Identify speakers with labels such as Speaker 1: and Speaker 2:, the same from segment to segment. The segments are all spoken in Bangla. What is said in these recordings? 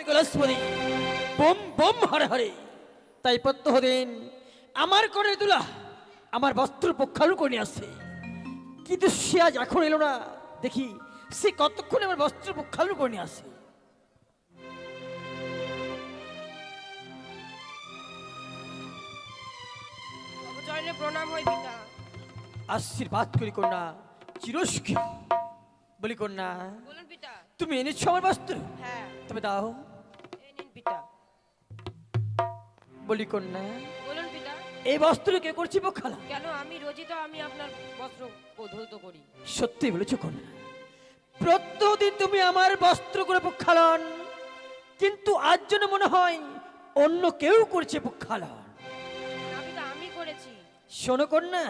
Speaker 1: Kailashpati bomb bomb Hare Hare. তাই প্রত্যহ দিন আমার করে দুলা আমার বস্ত্র প্রক্ষালন করে নিয়ে আসছে, কিন্তু সে আজ এখন এলো না। দেখি সে কতক্ষণে আমার বস্ত্র প্রক্ষালন করে নিয়ে আসে।
Speaker 2: চরণে প্রণাম হয় পিতা।
Speaker 1: আশীর্বাদ করি কন্যা, চিরসুখী বলি কন্যা।
Speaker 2: বলুন পিতা।
Speaker 1: তুমি এনেছো আমার বস্ত্র?
Speaker 2: হ্যাঁ।
Speaker 1: তবে দাও।
Speaker 2: এই নিন পিতা।
Speaker 1: বলি কন্যা,
Speaker 2: বলুন পিতা।
Speaker 1: এই বস্ত্র কে করছি প্রক্ষালন?
Speaker 2: কেন, আমি রোজই তো আমি আপনার বস্ত্র ধৌত করি।
Speaker 1: সত্যি বলেছো কন্যা, প্রত্যেকদিন তুমি আমার বস্ত্র করে প্রক্ষালন, কিন্তু আজ যেন মনে হয় অন্য কেউ করছে প্রক্ষালন।
Speaker 2: না পিতা, আমি করেছি।
Speaker 1: শোনো কন্যা,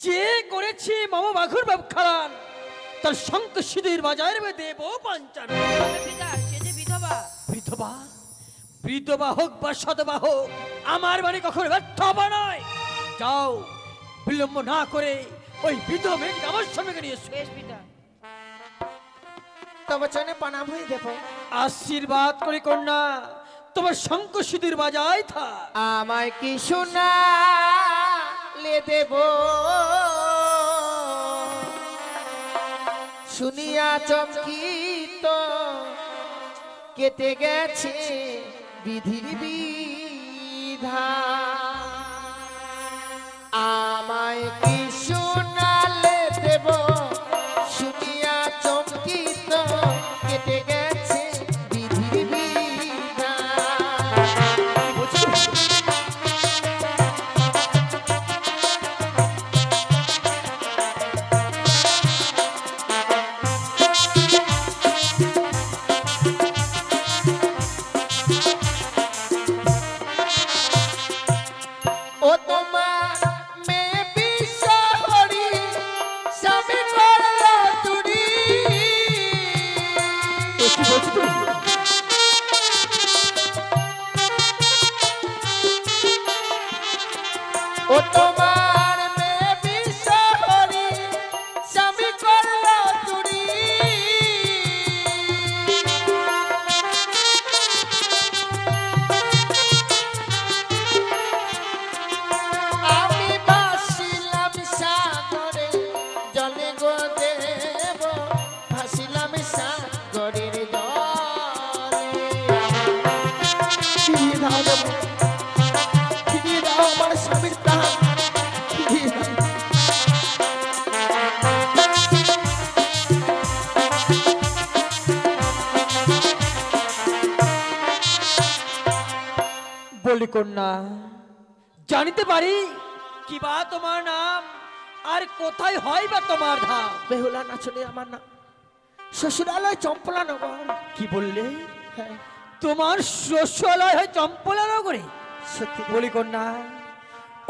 Speaker 1: যে করেছে মামা বাঘুর প্রক্ষালন তার শঙ্খ সিঁদুর বাজার দেব পঞ্চান।
Speaker 2: তবে পিতা, সে যে বিধবা।
Speaker 1: বিধবা? বিধবা হোক বা সধবা হোক, আমার বাড়ি কখনো ব্যর্থ হবা নয়। যাও, বিলম্ব না করে ওই বিধবা মেয়েকে আমার সামনে নিয়ে এসো।
Speaker 2: বেশ পিতা।
Speaker 3: তবে চরণে প্রণাম হয়ে দেব।
Speaker 1: আশীর্বাদ করি কন্যা, তোমার শঙ্খ সিঁদুর বাজায় থা।
Speaker 3: আমায় কি শোনা লে দেব, শুনিয়া চমকিত কেটে গেছে বিধির বিধান। আমায় কি শোনালে দেব, শুনিয়া চমকিত কেটে গেছে বিধির বিধান। ও তোমার মেয়ে বিশ্বহরি স্বামী করলো চুরি। ও তোমার মেয়ে বিশ্বহরি স্বামী করলো চুরি। আমি ভাসিলাম সাগরে জলে গো দেব, ভাসিলাম সাগরের জলে। ফিরিয়ে দাও দেব, ফিরিয়ে দাও আমার স্বামীর প্রাণ, ফিরিয়ে দাও।
Speaker 1: বলি কন্যা, জানিতে পারি কি বা তোমার নাম আর কোথায় হয় বা তোমার ধাম?
Speaker 3: বেহুলা নাচনে আমার নাম, শ্বশুরালয় চম্পলা নগর।
Speaker 1: কি বললে?
Speaker 3: হ্যাঁ,
Speaker 1: তোমার শ্বশুরালয় হয় চম্পলা নগরে?
Speaker 3: সত্যি
Speaker 1: বলি কন্যা,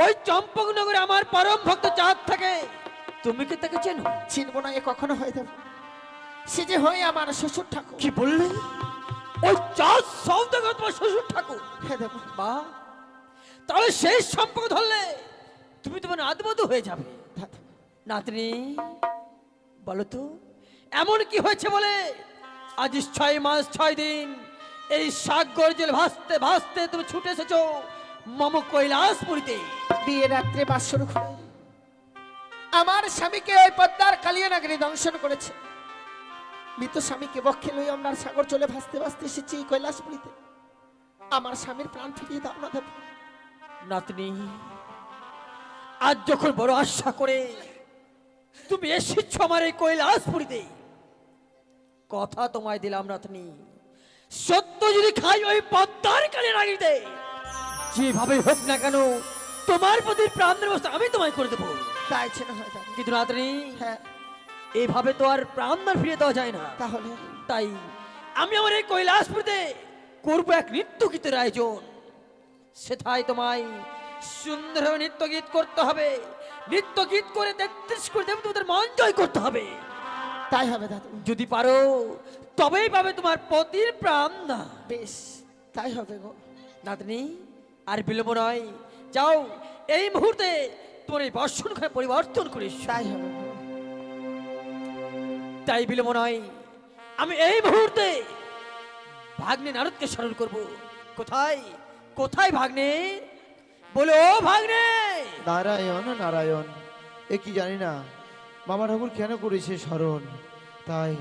Speaker 1: ওই চম্পক নগরে আমার পরম ভক্ত চাঁদ থাকে, তুমি কি তাকে চেনো?
Speaker 3: চিনবো না, এ কখনো হয়ে দেব। সে যে হয় আমার শ্বশুর ঠাকুর।
Speaker 1: কি বললে? ওই চাঁদ সৌদাগর তোমার শ্বশুর ঠাকুর?
Speaker 3: হ্যাঁ দেব।
Speaker 1: বা, তাহলে সেই সম্পর্ক ধরলে তুমি তোমার নাতবধূ হয়ে যাবে। নাতনি, বলো তো এমন কি হয়েছে বলে আজ 6 মাস 6 দিন এই সাগর জল ভাসতে ভাসতে তুমি ছুটে এসেছো মম কৈলাসপুরীতে?
Speaker 3: বিয়ে রাত্রে বাসর ঘরে আমার স্বামীকে ওই পদ্মার কালিয়ানগরী দংশন করেছে। মৃত স্বামীকে বক্ষে লই আমরা সাগর চলে ভাসতে ভাসতে এসেছি এই কৈলাসপুরীতে। আমার স্বামীর প্রাণ ফিরিয়ে দাও না দেব।
Speaker 1: নাতনি, আজ যখন বড় আশা করে তুমি এসেছো আমার এই কৈলাসপুরীতে, কথা তোমায় দিলাম নাতনি, সত্য যদি খাই ওই পদ্মার কালিয়ানগরীতে, যেভাবে হোক না কেন তোমার প্রতি প্রাণের ব্যবস্থা আমি তোমায় করে দেবো।
Speaker 3: তাই ছিল হয়ে যাবে।
Speaker 1: কিন্তু নাতনি,
Speaker 3: হ্যাঁ,
Speaker 1: এইভাবে তো আর প্রাণ ফিরিয়ে দেওয়া যায় না।
Speaker 3: তাহলে
Speaker 1: তাই আমি আমার এই কৈলাসপুরীতে করবো এক নৃত্য গীতের আয়োজন। সেটাই তোমায় সুন্দরভাবে নৃত্য গীত করতে হবে। নৃত্য গীত করে 33 করে দেব, তোমাদের মন জয় করতে হবে।
Speaker 3: তাই হবে দাদু।
Speaker 1: যদি পারো তবেই পাবে তোমার পতির প্রাণ না।
Speaker 3: বেশ, তাই হবে গো।
Speaker 1: নাতনি, আর বিলম্ব নয়, যাও এই মুহূর্তে তোমার এই বর্ষণ ঘরে পরিবর্তন করিস।
Speaker 3: তাই হবে গো।
Speaker 1: তাই বিলম্ব নয়, আমি এই মুহূর্তে ভাগ্নে নারদকে স্মরণ করব। কোথায় কোথায় ভাগ্নে, বলো ভাগ্নে।
Speaker 4: নারায়ণ নারায়ণ, এ কি জানি না মামা ঠাকুর কেন করেছে স্মরণ। তাই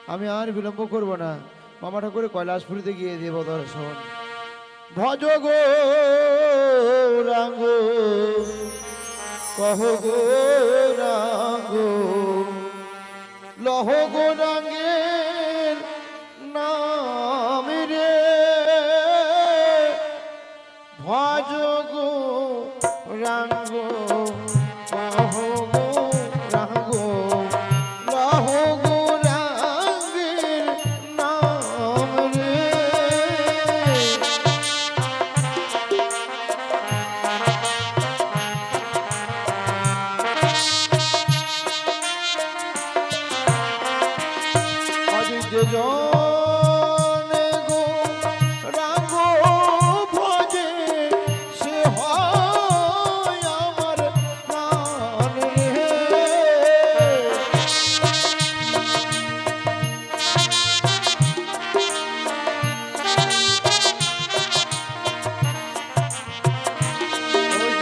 Speaker 4: আমি আর বিলম্ব করব না, মামা ঠাকুরের কৈলাসপুরীতে গিয়ে দেব দর্শন। ভজ গো রাঙ্গ, কহ গো রাঙ্গ, লহ গো রাঙ্গের নাম রে, ভজ গো রাঙ্গ, কহ গো রাঙ্গ, লহ গো রাঙ্গের নাম রে। অযোধ্যা জনে গো রাঙ্গ ভজে, সে হয় আমার প্রাণ রে।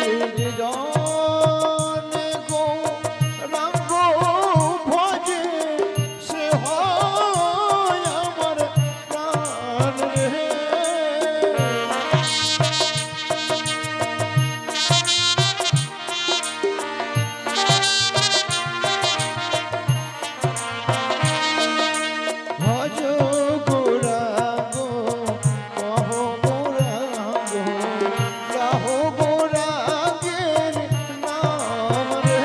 Speaker 4: অযোধ্যা জনে গো রাঙ্গ ভজে, সে হয় আমার প্রাণ রে। ভজ গোরা গো, কহ গোরা গো, লাহ গোরা গের নাম রে।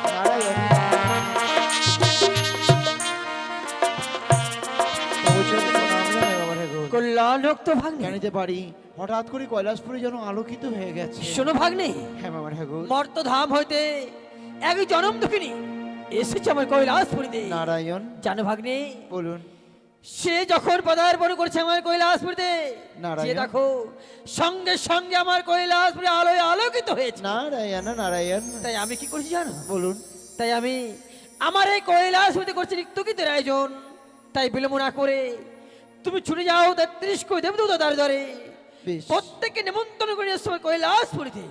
Speaker 4: নারায়ণ
Speaker 1: কল্যাণক তো ভাগ্নে।
Speaker 4: জানিতে পারি হঠাৎ করে কৈলাসপুরে যেন আলোকিত হয়ে গেছে।
Speaker 1: শোনো ভাগ্নে,
Speaker 4: হ্যাঁ মামা ঠাকুর।
Speaker 1: মর্তধাম হইতে এক জনম দুঃখিনী এসেছে আমার কৈলাসপুরীতে।
Speaker 4: নারায়ণ
Speaker 1: জানো ভাগ্নে,
Speaker 4: বলুন।
Speaker 1: সে যখন পদার্পণ করছে আমার কৈলাসপুরীতে,
Speaker 4: নারায়ণ।
Speaker 1: যে দেখো সঙ্গে সঙ্গে আমার কৈলাসপুরে আলোয় আলোকিত হয়েছে।
Speaker 4: নারায়ণ নারায়ণ,
Speaker 1: তাই আমি কি করছি জানো?
Speaker 4: বলুন।
Speaker 1: তাই আমি আমার এই কৈলাসপুরীতে করছি নিত্যগীতের আয়োজন। তাই বিলম্ব না করে তুমি ছুটে যাও 33 কোটি দেবদূত দ্বারে দ্বারে,
Speaker 4: বেশ,
Speaker 1: প্রত্যেককে নিমন্ত্রণ করে এসো আমার কৈলাসপুরীতে।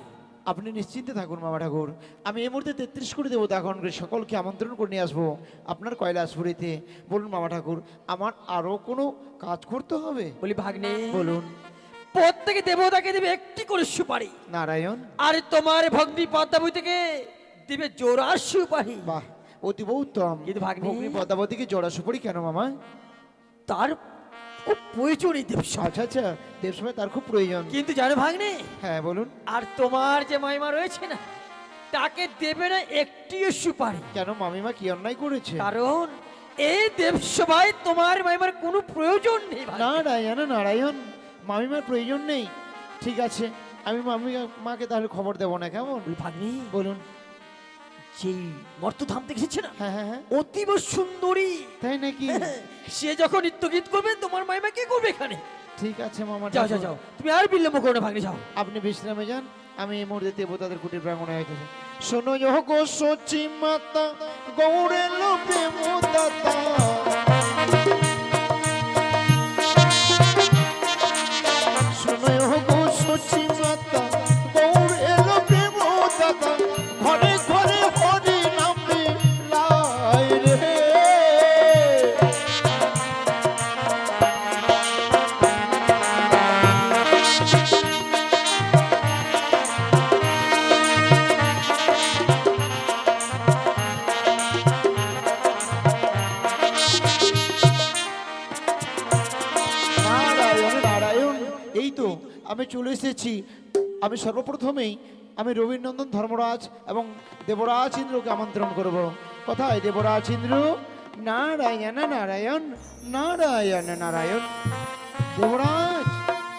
Speaker 4: আপনি নিশ্চিন্তে থাকুন মামা ঠাকুর। আমি এই মুহূর্তে 33 কোটি দেবতা এখন করে সকলকে আমন্ত্রণ করে নিয়ে আসবো আপনার কৈলাসপুরীতে। বলুন মামা ঠাকুর, আমার আরো কোনো কাজ করতে হবে?
Speaker 1: বলি ভাগ্নে,
Speaker 4: বলুন।
Speaker 1: প্রত্যেকে দেবতাকে দেবে একটি করে সুপারি,
Speaker 4: নারায়ণ,
Speaker 1: আর তোমার ভগ্নি পদ্মাবতী থেকে দিবে জোড়া সুপারি।
Speaker 4: বাহ, অতীব উত্তম।
Speaker 1: কিন্তু ভাগ্নে-
Speaker 4: ভগ্নী পদ্মাবতীকে জোড়া সুপারি কেন মামা?
Speaker 1: তার খুব প্রয়োজনই দেবসভা।
Speaker 4: আচ্ছা আচ্ছা, দেবসভায় তার খুব প্রয়োজন।
Speaker 1: কিন্তু জানো ভাগ্নে,
Speaker 4: হ্যাঁ বলুন।
Speaker 1: আর তোমার যে মাইমা রয়েছে না, তাকে দেবে না একটিও সুপারি।
Speaker 4: কেন মামিমা কি অন্যায় করেছে?
Speaker 1: কারণ এই দেবসভায় তোমার মাইমার কোনো প্রয়োজন নেই ভাগ্নে।
Speaker 4: নারায়ণ নারায়ণ, মামিমার প্রয়োজন নেই। ঠিক আছে, আমি মাকে তাহলে খবর দেবো না, কেমন?
Speaker 1: বলি ভাগ্নে,
Speaker 4: বলুন।
Speaker 1: যেই মর্তধাম থেকে এসেছে না,
Speaker 4: হ্যাঁ হ্যাঁ হ্যাঁ,
Speaker 1: অতীব সুন্দরী,
Speaker 4: তাই নাকি?
Speaker 1: সে যখন নৃত্য গীত করবে তোমার মাইমা কি করবে এখানে?
Speaker 4: ঠিক আছে মামা
Speaker 1: যাও
Speaker 4: ঠাকুর।
Speaker 1: যাও যাও, তুমি আর বিলম্ব করো না ভাগ্নে, যাও।
Speaker 4: আপনি বিশ্রামে যান, আমি এই মুহূর্তে দেবতাদের কুটির প্রাঙ্গণে আইতেছি। শোনো গো সচি মাতা, গৌরে লোপে মোদাতা, শোনো গো সচি মাতা, গৌরে লোপে মোদাতা, ঘরে ঘরে হরি নামে লাই রে। নারায়ণ নারায়ণ, এই তো আমি চলে এসেছি। আমি সর্বপ্রথমেই আমি রবীন্দ্রনন্দন ধর্মরাজ এবং দেবরাজ ইন্দ্রকে আমন্ত্রণ করব। কোথায় দেবরাজ ইন্দ্র? নারায়ণ নারায়ণ, নারায়ণ নারায়ণ। দেবরাজ,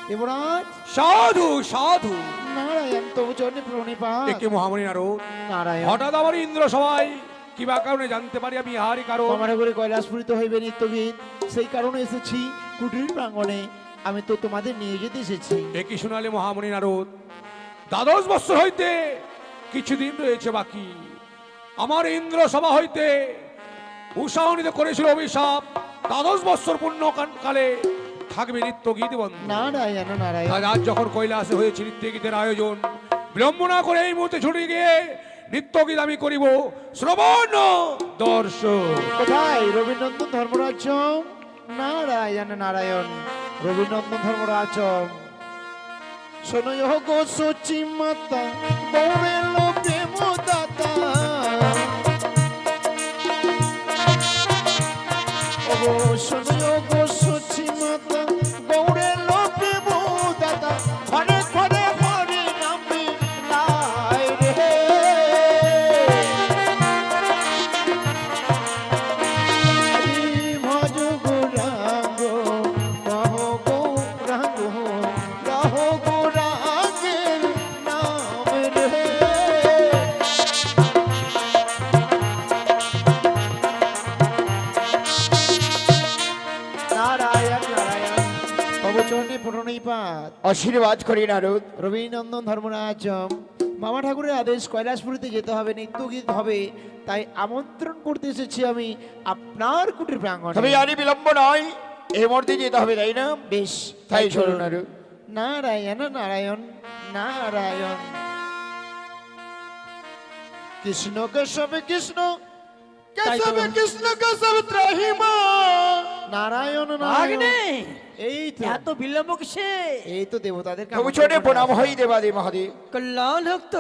Speaker 4: দেবরাজ,
Speaker 5: সাধু সাধু,
Speaker 4: নারায়ণ তবু চরণে প্রণিপাত।
Speaker 5: একে মহামণি নারদ,
Speaker 4: নারায়ণ।
Speaker 5: হঠাৎ আমার ইন্দ্র সবাই কিবা কারণে জানতে পারি আমি ইহারই কারণ।
Speaker 4: আমার করে কৈলাসপুরিত হইবে নিত্যগীত, সেই কারণে এসেছি কুটির প্রাঙ্গণে। আমি তো তোমাদের নিয়ে যেতে এসেছি।
Speaker 5: একই শোনালে মহামণি নারদ, 12 বৎসর হইতে কিছুদিন রয়েছে বাকি। আমার ইন্দ্র সভা হইতে উষাহনিতে করেছিল অভিশাপ, 12 বৎসর পূর্ণ কালে থাকবে নৃত্য গীত বন্ধ।
Speaker 4: নারায়ণ নারায়ণ।
Speaker 5: আর আজ যখন কৈলাসে হয়েছে নৃত্য গীতের আয়োজন, বিলম্ব না করে এই মুহূর্তে ছুটে গিয়ে নৃত্য গীত আমি করিব শ্রবণ দর্শন।
Speaker 4: কোথায় রবীন্দ্রনন্দন ধর্মরাজ? নারায়ণ নারায়ণ। রবীন্দ্রনন্দন ধর্মরাজ শোনো গো সচি মাতা বৌরের প্রেম দাতা, ও শোনো গো সচি মাতা বৌরের প্রেম দাতা, ঘরে ঘরে হরে নামে লাই রে। ভজ গৌরাঙ্গ কহ গৌরাঙ্গ কহ গৌরাঙ্গের নাম রে। নারায়ণ নারায়ণ। পবচরণে প্রণিপাত।
Speaker 3: আশীর্বাদ করি নারদ।
Speaker 4: রবীন্দ্রনন্দন ধর্মরাজ, মামা ঠাকুরের আদেশ কৈলাসপুরীতে যেতে হবে, নৃত্য গীত হবে, তাই আমন্ত্রণ করতে এসেছি আমি আপনার কুটির প্রাঙ্গণে।
Speaker 3: তবে আরে বিলম্ব নয়, এই মুহূর্তে যেতে হবে, তাই না?
Speaker 4: বেশ,
Speaker 3: তাই চলুন
Speaker 4: চলুন।
Speaker 3: নারদ।
Speaker 4: নারায়ণ নারায়ণ নারায়ণ। কৃষ্ণ কেশব কৃষ্ণ কেশব কৃষ্ণ কেশব ত্রাহিমা। নারায়ণ নারায়ণ।
Speaker 1: আগ্নে
Speaker 4: এই তো,
Speaker 1: এত বিলম্ব কিসে?
Speaker 4: এই তো দেবতাদের
Speaker 3: তবু ছোটে প্রণাম হই দেবাদে মহাদেব।
Speaker 1: কল্যাণ ভক্ত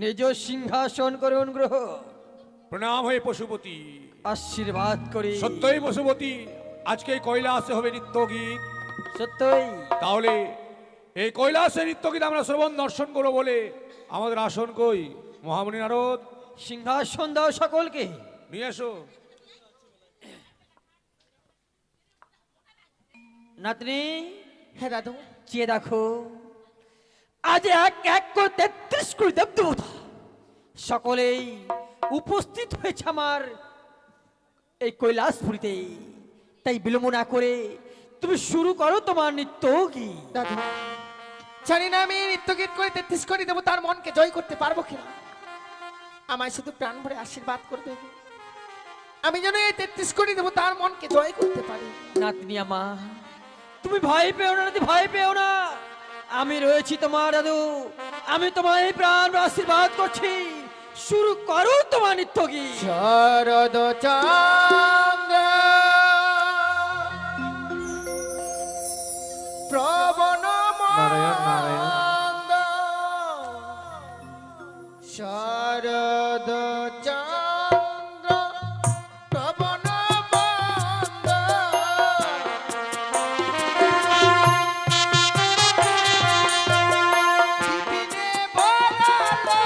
Speaker 1: নিজ সিংহাসন করে অনুগ্রহ
Speaker 5: প্রণাম হয়ে পশুপতি।
Speaker 1: আশীর্বাদ করি।
Speaker 5: সত্যই পশুপতি, আজকে এই কৈলাসে হবে নৃত্য গীত।
Speaker 1: সত্যই
Speaker 5: তাহলে এই কৈলাসে নৃত্য গীত আমরা শ্রবণ দর্শন করবো বলে আমাদের আসন কই? মহামুনি নারদ,
Speaker 1: সিংহাসন দাও সকলকে।
Speaker 5: নিয়ে এসো।
Speaker 1: নাতনি
Speaker 3: হ্যাঁ দাদু।
Speaker 1: চেয়ে দেখো, আজ এক এক করে 33 কোটি দেবদেবতা সকলেই উপস্থিত হয়েছে আমার এই কৈলাসপুরীতে। তাই বিলম্ব না করে তুমি শুরু করো তোমার নৃত্য গীত।
Speaker 3: দাদু, জানি না আমি নৃত্য গীত করে 33 কোটি দেবো তার মনকে জয় করতে পারবো কিনা। আমায় শুধু প্রাণ ভরে আশীর্বাদ করবে, আমি যেন এই 33 কোটি দেবো তার মনকে জয় করতে পারি।
Speaker 1: নাতনি আমার, তুমি ভয় পেও না, নাতি ভয় পেও না, আমি রয়েছি তোমার দাদু। আমি তোমার এই প্রাণ আশীর্বাদ করছি। শুরু করো তোমার নৃত্য গীত।
Speaker 3: শরদ চন্দ্র প্রবণ
Speaker 4: নারায়ণ নারায়ণ।
Speaker 3: শরদ চন্দ্র প্রবণ মন্দ, বিপিনে বলালো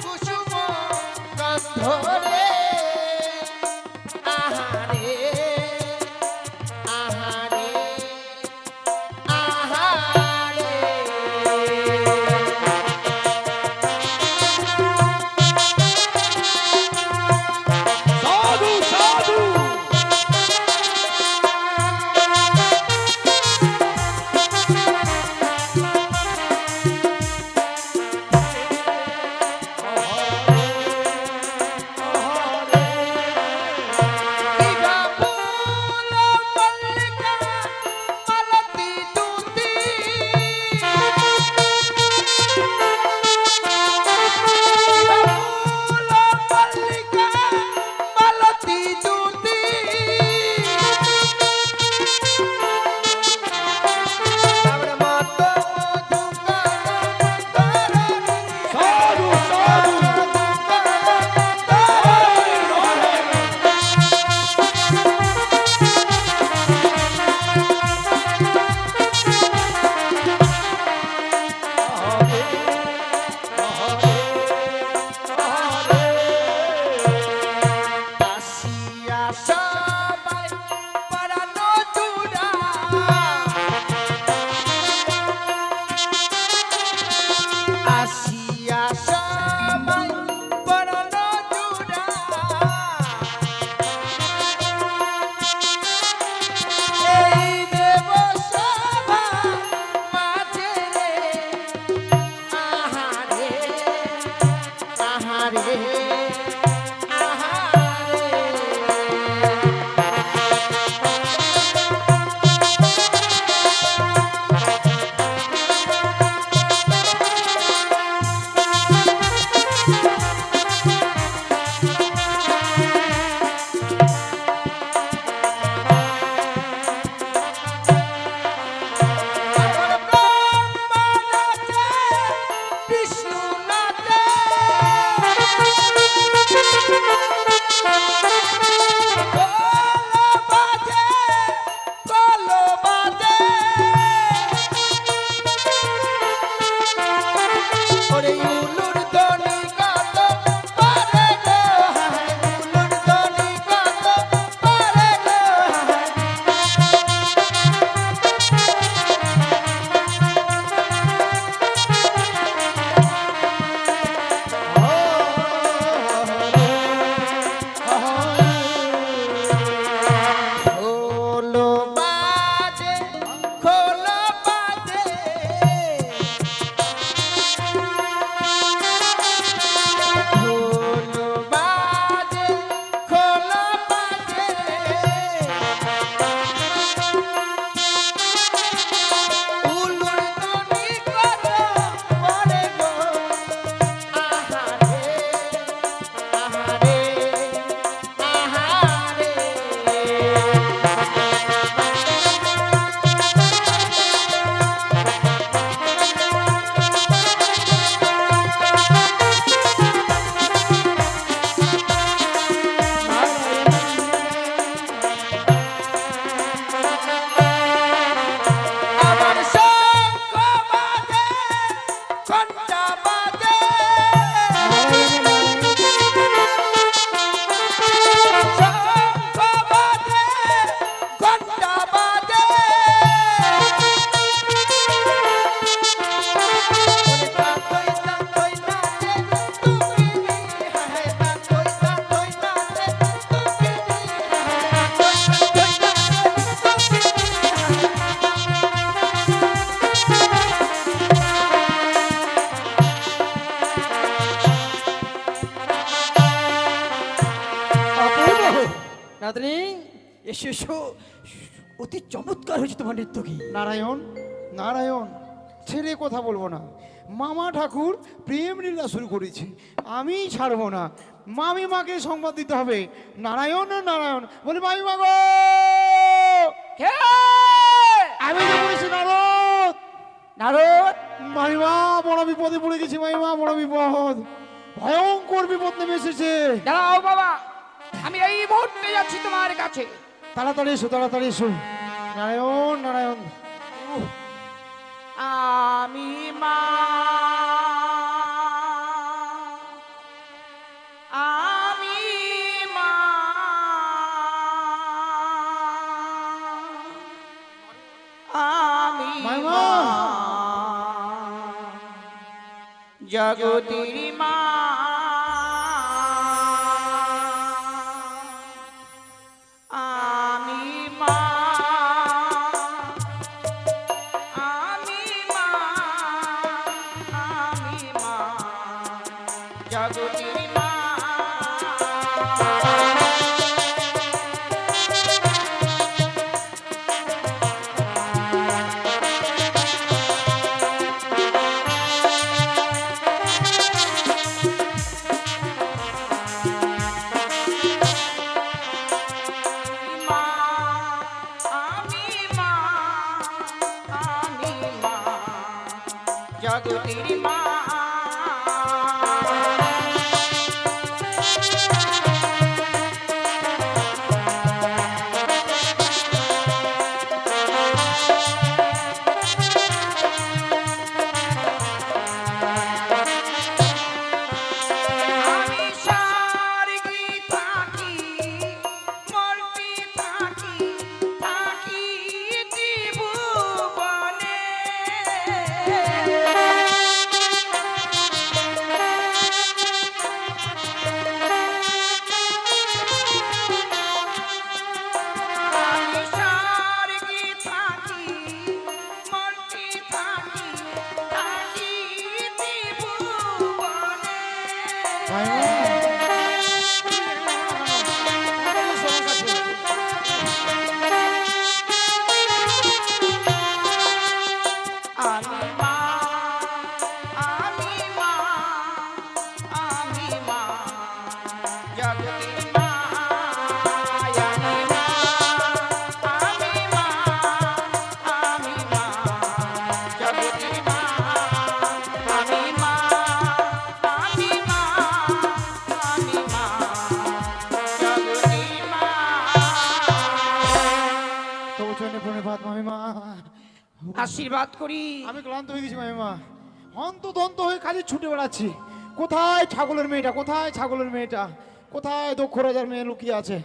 Speaker 3: কুসুম গন্ধরে। আহারে আহারে আহারে।
Speaker 5: সাধু সাধু।
Speaker 3: ইগা ফুল মল্লিকা মালতী দুতি, ইগা ফুল মল্লিকা মালতী দুতি, আমার মত
Speaker 5: সাধু সাধু।
Speaker 3: আসিয়া
Speaker 1: নাতনি এসো এসো, অতি চমৎকার হয়েছে তোমার নৃত্য কি।
Speaker 4: নারায়ণ নারায়ণ, ছেড়ে কথা বলবো না। মামা ঠাকুর প্রেম লীলা শুরু করেছে, আমি ছাড়বো না। মামিমাকে সংবাদ দিতে হবে। নারায়ণ নারায়ণ বলি, মামিমা গো, আমি তো বলেছি নারদ।
Speaker 3: নারদ,
Speaker 4: মামিমা বড় বিপদে পড়ে গেছি, মামিমা বড় বিপদ, ভয়ঙ্কর বিপদ নেমে এসেছে।
Speaker 3: দাঁড়াও বাবা, আমি এই মুহূর্তে যাচ্ছি তোমার কাছে।
Speaker 4: তাড়াতাড়ি এসো, তাড়াতাড়ি এসো। নারায়ণ নারায়ণ।
Speaker 3: আমি মা, আমি মা, আমি
Speaker 4: মাইমা।
Speaker 3: মা, জগতের মা, আমি মা, আমি মা, আমি মা, জগতের মা। মা, আমি মা, আমি মা, জগতের মা। আমি স্বর্গে থাকি, মর্তে থাকি, থাকি ত্রিভুবনে। আমি স্বর্গে থাকি, মর্তে থাকি, থাকি ত্রিভুবনে। আমি মা, আমি মা, আমি মা, জগতের মা। আমি মা, আমি মা, আমি মা, জগতের মা। আমি মা, আমি মা, আমি মা, জগতের মা।
Speaker 4: তবু চলে প্রণিপাত মামিমা।
Speaker 3: আশীর্বাদ করি।
Speaker 4: আমি ক্লান্ত হয়ে গেছি মামিমা, হন্তদন্ত হয়ে খালি ছুটে বেড়াচ্ছি। কোথায় ছাগলের মেয়েটা, কোথায় ছাগলের মেয়েটা, কোথায় দক্ষ রাজার মেয়ে লুকিয়ে আছে?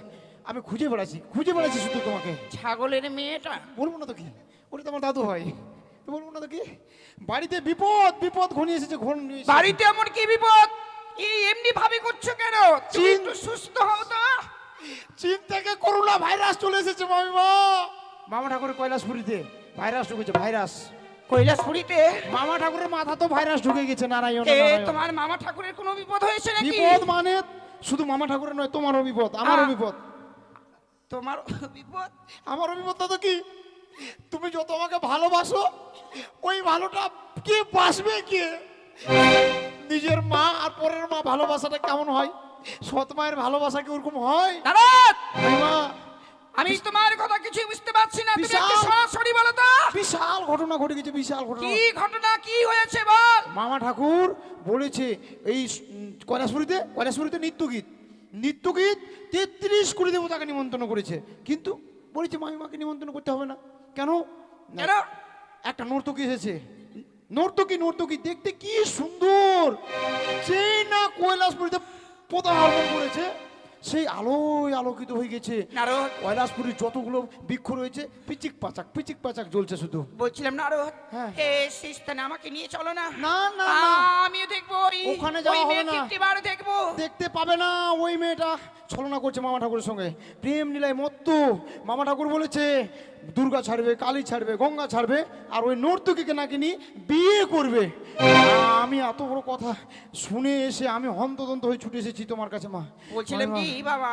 Speaker 4: আমি খুঁজে বেড়াচ্ছি, খুঁজে বেড়াচ্ছি শুধু তোমাকে।
Speaker 3: ছাগলের মেয়েটা
Speaker 4: বলবো না তো কি, ওটা তো আমার দাদু হয়। বলবো না তো কি, বাড়িতে বিপদ বিপদ ঘনিয়ে এসেছে,
Speaker 3: বাড়িতে এমন কি বিপদ? এই এমনি ভাবে করছো কেন? তুমি একটু সুস্থ হও তো।
Speaker 4: চীন থেকে করোনা ভাইরাস চলে এসেছে মামিমা। মামা ঠাকুরের কৈলাসপুরীতে ভাইরাস ঢুকেছে, ভাইরাস।
Speaker 3: কৈলাসপুরীতে
Speaker 4: মামা ঠাকুরের মাথা তো ভাইরাস ঢুকে গেছে। নারায়ণ
Speaker 3: এ,
Speaker 4: নারায়ণ।
Speaker 3: তোমার মামা ঠাকুরের কোনো বিপদ হয়েছে নাকি?
Speaker 4: বিপদ মানে শুধু মামা ঠাকুরের নয়, তোমারও বিপদ, আমারও বিপদ।
Speaker 3: তোমার বিপদ?
Speaker 4: আমারও বিপদটা তো কি, তুমি যত আমাকে ভালোবাসো, ওই ভালোটা কে বাসবে কে? নিজের মা আর পরের মা ভালোবাসাটা কেমন হয়? সৎ মায়ের ভালোবাসা কি ওরকম হয়?
Speaker 3: নারদ,
Speaker 4: মা,
Speaker 3: আমি তোমার কথা কিছু বুঝতে পারছি না। তুমি একটু
Speaker 4: বিশাল-
Speaker 3: সরাসরি বলো তো,
Speaker 4: বিশাল ঘটনা ঘটে গেছে, বিশাল ঘটনা।
Speaker 3: কি ঘটনা, কি হয়েছে বল।
Speaker 4: মামা ঠাকুর বলেছে এই কৈলাসপুরীতে নৃত্যগীত 33 কোটি দেবতাকে নিমন্ত্রণ করেছে, কিন্তু বলেছে মামিমাকে নিমন্ত্রণ করতে হবে না। কেন?
Speaker 3: কেন?
Speaker 4: একটা নর্তকী এসেছে, নর্তকী দেখতে কি সুন্দর, সেই না কৈলাসপুরীতে পদার্পণ করেছে, সেই আলোয় আলোকিত হয়ে গেছে।
Speaker 3: নারদ,
Speaker 4: কৈলাসপুরীর যতগুলো বৃক্ষ রয়েছে পিচিক পাচাক জ্বলছে শুধু।
Speaker 3: বলছিলাম নারদ,
Speaker 4: হ্যাঁ।
Speaker 3: সেই স্থানে আমাকে নিয়ে চলো না।
Speaker 4: না, না, না।
Speaker 3: আমিও দেখবো
Speaker 4: ওখানে যাওয়া হবে না।
Speaker 3: একটিবার দেখবো।
Speaker 4: দেখতে পাবে না, ওই মেয়েটা ছলনা করছে মামা ঠাকুরের সঙ্গে, প্রেম লীলায় মত্ত। মামা ঠাকুর বলেছে দুর্গা ছাড়বে, কালী ছাড়বে, গঙ্গা ছাড়বে, আর ওই নর্তকীকে নাকি নিয়ে বিয়ে করবে। আমি এত বড় কথা শুনে এসে আমি হন্তদন্ত হয়ে ছুটে এসেছি তোমার কাছে মা।
Speaker 3: বলছিলাম কি বাবা,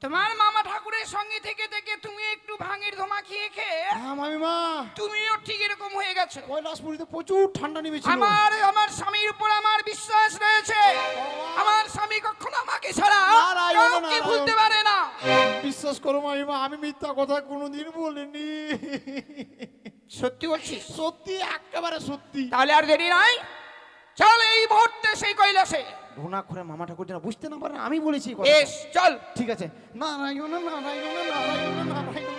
Speaker 6: তোমার মামা ঠাকুরের সঙ্গে থেকে থেকে তুমি একটু ভাঙের ধোমা খেয়ে খেয়ে
Speaker 4: হ্যাঁ মামিমা,
Speaker 6: তুমিও ঠিক এরকম হয়ে গেছো।
Speaker 4: কৈলাসপুরীতে প্রচুর ঠান্ডা নেমেছিল।
Speaker 6: আমার স্বামীর উপর আমার বিশ্বাস রয়েছে। আমার স্বামী কখনো আমাকে ছাড়া
Speaker 4: নারায়ণ,
Speaker 6: কাউকে
Speaker 4: নারায়ণ।
Speaker 6: ভুলতে পারে না।
Speaker 4: বিশ্বাস করো মামিমা, আমি মিথ্যা কথা কোনোদিন বলিনি।
Speaker 6: সত্যি বলছিস?
Speaker 4: সত্যি, একেবারে সত্যি।
Speaker 6: তাহলে আর দেরি নাই, চল এই মুহূর্তে সেই কৈলাসে।
Speaker 4: ঘোনা করে মামা ঠাকুর যেন বুঝতে না পারে আমি বলেছি এই কথা।
Speaker 6: বেশ চল।
Speaker 4: ঠিক আছে। নারায়ণ নারায়ণ নারায়ণ নারায়ণ নারায়ণ।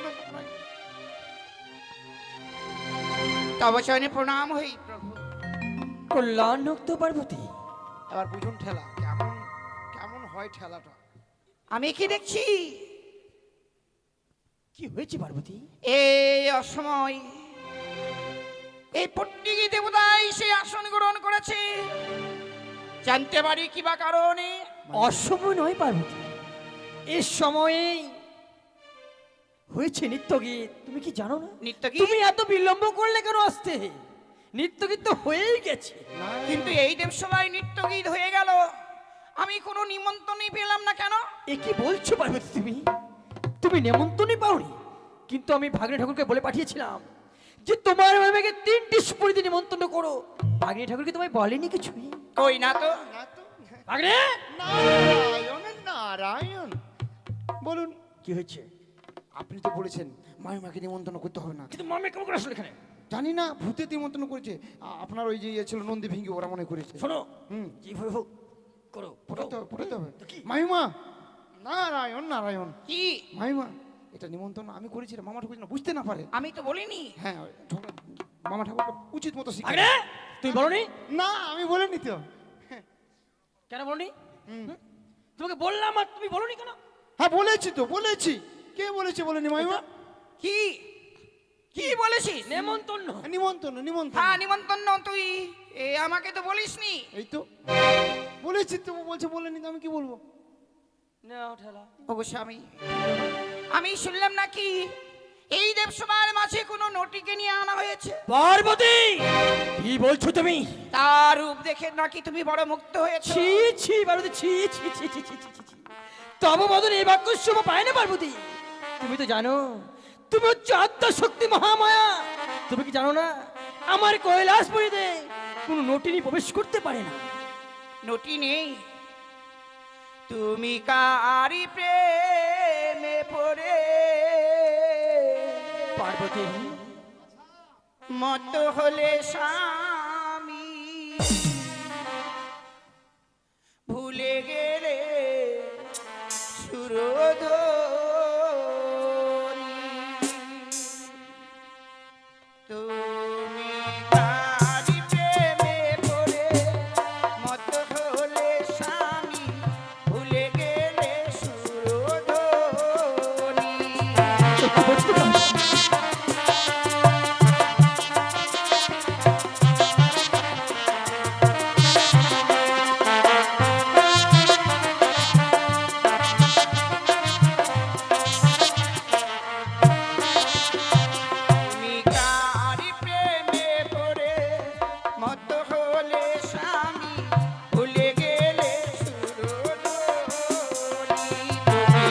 Speaker 6: তব চরণে প্রণাম হই প্রভু।
Speaker 1: কল্যাণ হোক তো পার্বতী।
Speaker 4: এবার বুঝুন ঠেলা কেমন কেমন হয় ঠেলাটা।
Speaker 6: আমি কি দেখছি?
Speaker 1: কি হয়েছে পার্বতী?
Speaker 6: এই অসময় এই পট্টিগি দেবতাই সেই আসন গ্রহণ করেছে। জানতে পারি কি বা কারণে?
Speaker 1: অসময় নয় পার্বতী, এ সময়েই হয়েছে নিত্যগীত। তুমি কি জানো না?
Speaker 6: নিত্যগীত?
Speaker 1: তুমি এত বিলম্ব করলে কেন আসতে? নিত্যগীত তো হয়েই গেছে।
Speaker 6: কিন্তু এই দেবসভায় নৃত্য গীত হয়ে গেল, আমি কোনো নিমন্ত্রণই পেলাম না কেন?
Speaker 1: এ কি বলছো পার্বতী? তুমি নেমন্তন্নই পাওনি? কিন্তু আমি ভাগ্নে ঠাকুরকে বলে পাঠিয়েছিলাম যে তোমার মামাকে 3টি সুপুরিতে নিমন্ত্রণ করো। ভাগ্নে ঠাকুরকে তোমায় বলেনি কিছুই?
Speaker 6: কই না তো।
Speaker 1: ভাগ্নে,
Speaker 4: নারায়ণ নারায়ণ। বলুন
Speaker 1: কি হয়েছে?
Speaker 4: আপনি তো বলেছেন মামিমাকে নিমন্ত্রণ করতে হবে না।
Speaker 1: কিন্তু মামা কেমন করে আসলো এখানে?
Speaker 4: জানি না, ভূতে নিমন্ত্রণ করেছে। আপনার ওই যে ইয়ে ছিল নন্দী ভিঙ্গি, ওরা মনে করেছে।
Speaker 1: শোনো,
Speaker 4: হুম,
Speaker 1: যেভাবে হোক করো,
Speaker 4: পড়াতে হবে পড়াতে হবে।
Speaker 1: তো কি?
Speaker 4: মামিমা, নারায়ণ নারায়ণ।
Speaker 6: কি?
Speaker 4: মামিমা, এটা নিমন্ত্রণ আমি করেছিলাম মামা ঠাকুর যেন বুঝতে না পারে।
Speaker 6: আমি তো বলিনি।
Speaker 4: হ্যাঁ, মামা ঠাকুরকে উচিত মতো শিখে।
Speaker 1: ভাগ্নে, তুমি বলনি?
Speaker 4: না, আমি বলিনি তো।
Speaker 1: কেন বলনি? তোমাকে বললাম আর তুমি বলনি কেন?
Speaker 4: হ্যাঁ বলেছি তো, বলেছি। কে বলেছে বলেনি মামিমা?
Speaker 6: কি কি বলেছিস?
Speaker 1: নেমন্তন্ন।
Speaker 4: নিমন্ত্রণ নিমন্ত্রণ।
Speaker 6: হ্যাঁ নিমন্ত্রণ তুই আমাকে তো বলিসনি।
Speaker 4: এই তো বলেছি তো, বলছে বলেনি তো আমি কি বলবো?
Speaker 1: নাও ঠেলা।
Speaker 6: অবশ্য আমি শুনলাম নাকি এই দেবসভার মাঝে কোনো নটিকে নিয়ে আনা হয়েছে।
Speaker 1: পার্বতী, কি বলছো তুমি?
Speaker 6: তার রূপ দেখে নাকি তুমি বড় মুক্ত হয়েছে।
Speaker 1: ছি ছি পার্বতী, ছি ছি ছি ছি ছি ছি ছি। তব বদন এই বাক্য শোভা পায় না পার্বতী। তুমি তো জানো তুমি হচ্ছে আত্মা শক্তি মহামায়া। তুমি কি জানো না আমার কৈলাসপুরীতে কোনো নটিনী প্রবেশ করতে পারে না?
Speaker 6: নটি নেই? তুমি কারি প্রেমে পড়ে
Speaker 1: পার্বতী,
Speaker 6: মত হলে স্বামী ভুলে গেলে সুরধনী। তুমি কারি প্রেমে পড়ে মত হলে স্বামী ভুলে গেলে সুরধনী।
Speaker 1: সত্যি বলছো তো?
Speaker 6: তুমি কারি প্রেমে পড়ে মত হলে স্বামী ভুলে গেলে সুরধনী। তুমি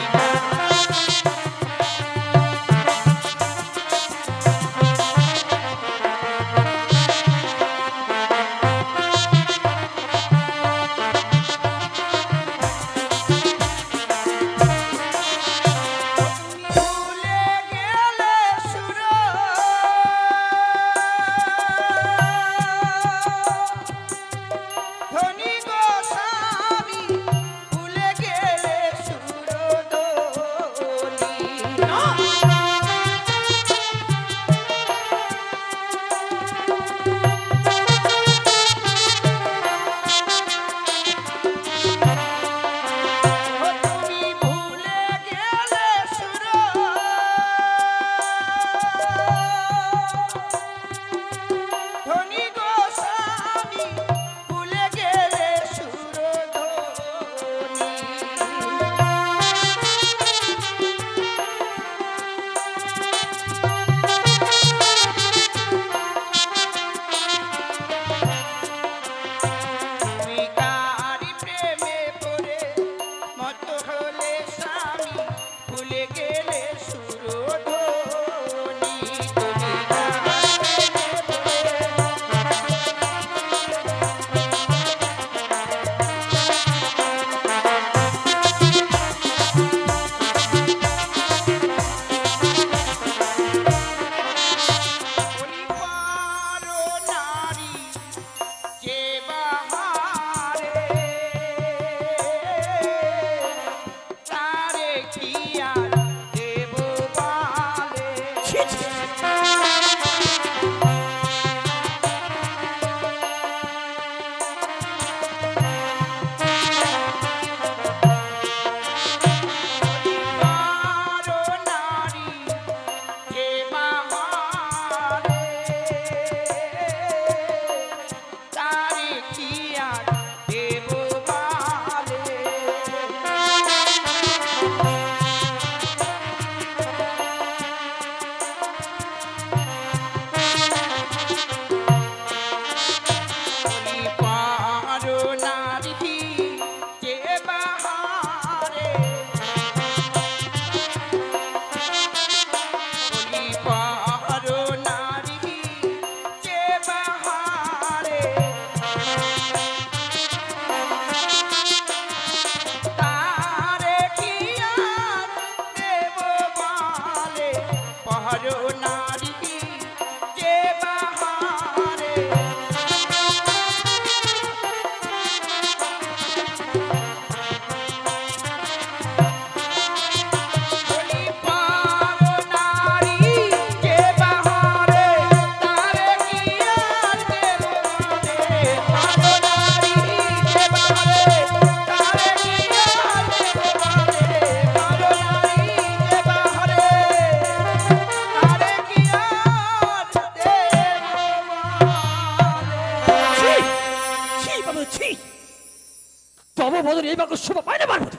Speaker 1: তোমাদের এই বাক্য শোভা পায় না পার্বতী।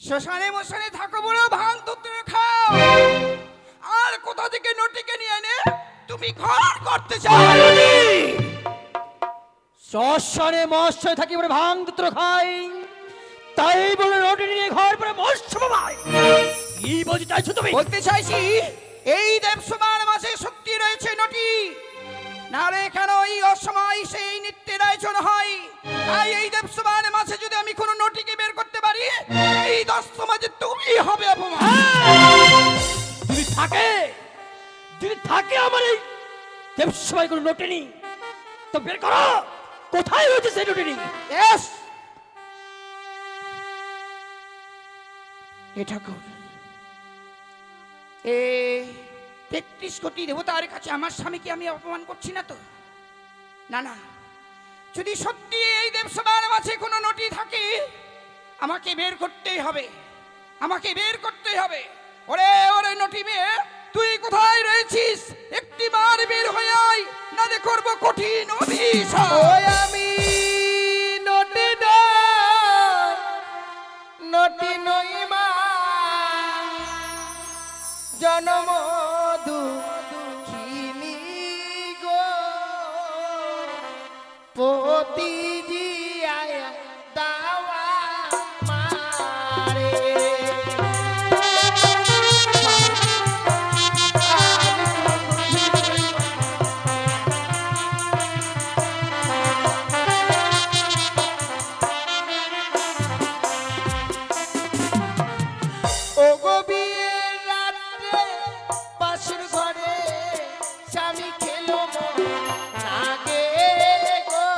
Speaker 6: শ্মশানে মশানে থাকো বড় ভাঙ তুত্রে খাও, আর কোথা থেকে নটিকে নিয়ে এনে তুমি ঘর করতে চাও?
Speaker 1: শ্মশানে মৎস্য থাকি বলে ভাঙ দুত্র খাই, তাই বলে রোটি নিয়ে ঘর পরে মৎস্য পায়। কি বলতে চাইছো তুমি?
Speaker 6: বলতে চাইছি এই দেবসভার মাঝে সত্যি রয়েছে নটি, না রে কেন এই অসময় সেই নৃত্যের আয়োজন হয়। তাই এই দেবসভার মাঝে যদি আমি কোনো নটিকে বের করতে পারি, এই 10 সমাজে তুমি হবে অপমান।
Speaker 1: যদি থাকে আমার এই দেবসভায় কোনো নোটেনি, তো বের করো কোথায় রয়েছে সেই নোটেনি।
Speaker 6: Yes! এ ঠাকুর, 33 কোটি দেবতার কাছে আমার স্বামীকে আমি অপমান করছি না তো? না না, যদি সত্যি এই দেবসভার মাঝে কোনো নটি থাকে, আমাকে বের করতেই হবে, আমাকে বের করতেই হবে। ওরে ওরে নটি মেয়ে, তুই কোথায় রয়েছিস? একটি বার বের হয়ে আয়, না দে করবো কঠিন অভিশাপ।
Speaker 3: ওই আমি নটি নই, নটি নই মা, জনম দুঃখিনী গো, পতি জিয়া দাওয়া মারে। ও গো বিয়ের রাত্রে বাসর ঘরে স্বামী খেলো নাগে গো,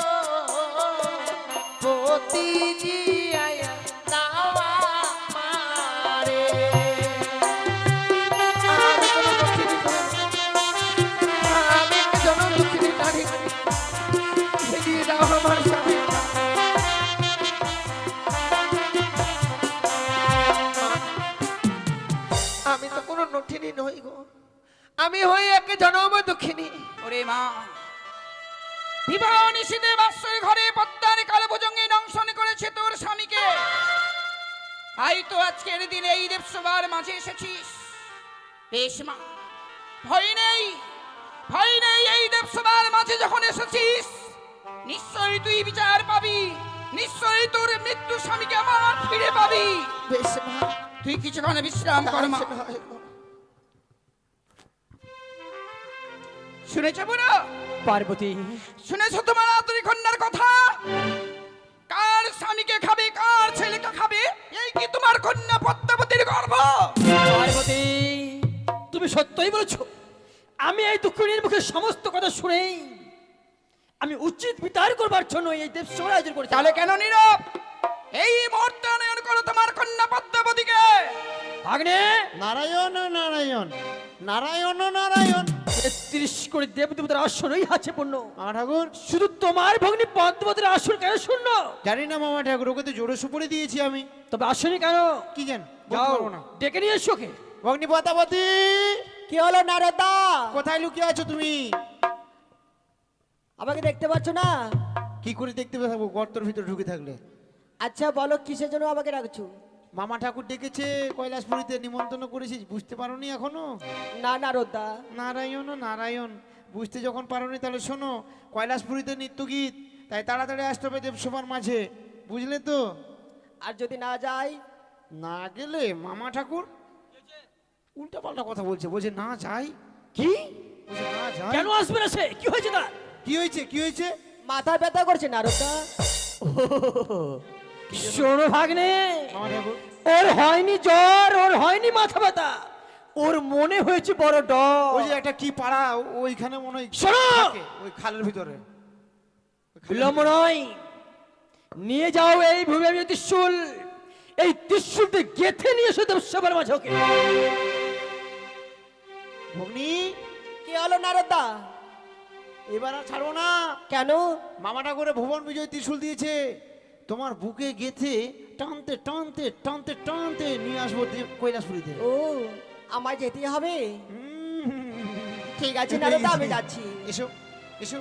Speaker 3: পতি জিয়া দাওয়া মারে। আমি কোনো দুঃখিনী নই, আমি একটা জনম দুঃখিনী নারী, ফিরিয়ে দাও আমার স্বামী। আমি তো কোনো নঠিনী নই গো, আমি হই এক জনম দুঃখিনী।
Speaker 6: ওরে মা, বিবাহ নিষিদ্ধে বাসর ঘরে পদ্মার কালো ভুজঙ্গে দংশন করেছে তোর স্বামীকে। তাই তো আজকের দিনে এই দেবসভার মাঝে এসেছিস। বেশ মা, ভয় নেই, ভয় নেই। এই দেবসভার মাঝে যখন এসেছিস, নিশ্চয়ই তুই বিচার পাবি, নিশ্চয়ই তোর মৃত্যু স্বামীকে আবার ফিরে পাবি।
Speaker 3: বেশ মা,
Speaker 6: তুই কিছুক্ষণ বিশ্রাম কর মা।
Speaker 3: তাই হয় গো।
Speaker 6: শুনেছ বুড়ো?
Speaker 1: পার্বতী,
Speaker 6: শুনেছ তোমার আদরি কন্যার কথা? কার স্বামীকে খাবে, কার ছেলেকে খাবে, এই কি তোমার কন্যা পদ্মাবতীর গর্ভ?
Speaker 1: পার্বতী, তুমি সত্যই বলেছ। আমি এই দুঃখিনীর মুখে সমস্ত কথা শুনেই আমি উচিত বিচার করবার জন্য এই দেবসভার আয়োজন করেছি।
Speaker 6: তাহলে কেন নীরব? এই মুহূর্তে আনয়ন করো তোমার কন্যা পদ্মাবতীকে।
Speaker 1: ভাগ্নে,
Speaker 4: নারায়ণ নারায়ণ নারায়ণ নারায়ণ।
Speaker 1: 33 কোটি দেবদেবতার আসনই আছে পূর্ণ,
Speaker 4: মামা ঠাকুর,
Speaker 1: শুধু তোমার ভগ্নী পদ্মাবতীর আসন কেন শূন্য?
Speaker 4: জানি না মামা ঠাকুর, ওকে তো জোরে সুপরে দিয়েছি আমি।
Speaker 1: তবে আসনি কেন?
Speaker 4: কি জান, বলতে
Speaker 1: যাও
Speaker 4: পারবো না।
Speaker 1: ডেকে নিয়ে এসো ওকে।
Speaker 4: ভগ্নী পদ্মাবতী,
Speaker 3: কি হলো নারদা?
Speaker 4: কোথায় লুকিয়ে আছো তুমি?
Speaker 3: আমাকে দেখতে পাচ্ছ না?
Speaker 4: কি করে দেখতে পাবো গর্তের ভিতরে ঢুকে থাকলে?
Speaker 3: আচ্ছা বলো কিসের জন্য আমাকে রাখছো?
Speaker 4: মামা ঠাকুর ডেকেছে, কৈলাসপুরীতে নিমন্ত্রণ করেছিস, বুঝতে পারোনি এখনো?
Speaker 3: না নারদা,
Speaker 4: নারায়ণ নারায়ণ, বুঝতে যখন পারোনি তাহলে শোনো, কৈলাসপুরীতে নৃত্য গীত, তাই তাড়াতাড়ি আসতে হবে দেবসভার মাঝে, বুঝলে তো?
Speaker 3: আর যদি না যাই?
Speaker 4: না গেলে মামা ঠাকুর উল্টা পাল্টা কথা বলছে, বলছে না যাই।
Speaker 1: কি?
Speaker 4: বলছে না যাই।
Speaker 1: কেন আসবে না সে? কি হয়েছে তার?
Speaker 4: কি হয়েছে, কি হয়েছে?
Speaker 3: মাথা ব্যথা করছে নারদা।
Speaker 1: শোনো ভাগ্নে,
Speaker 4: মামা ঠাকুর,
Speaker 1: ওর হয়নি জ্বর, ওর হয়নি মাথা ব্যথা, ওর মনে হয়েছে বড় ডর।
Speaker 4: ওই যে একটা কি পাড়া, ওইখানে মনে হয়
Speaker 1: শোনো!
Speaker 4: থাকে, ওই খালের ভিতরে।
Speaker 1: বিলম্ব নয়, নিয়ে যাও এই ভূমি ত্রিশূল, এই ত্রিশূলতে গেথে নিয়ে এসো দেবসভার মাঝে ওকে।
Speaker 4: ভগ্নী,
Speaker 3: কি হলো নারদা?
Speaker 4: এবার আর ছাড়বো না।
Speaker 3: কেন?
Speaker 4: মামা ঠাকুরে ভুবন বিজয় ত্রিশূল দিয়েছে, তোমার বুকে গেথে টানতে টানতে টানতে টানতে নিয়ে আসবো কৈলাসপুরীতে।
Speaker 3: ও, আমায় যেতে হবে?
Speaker 4: হুম।
Speaker 3: ঠিক আছে নারদা, আমি যাচ্ছি।
Speaker 4: এসো এসো।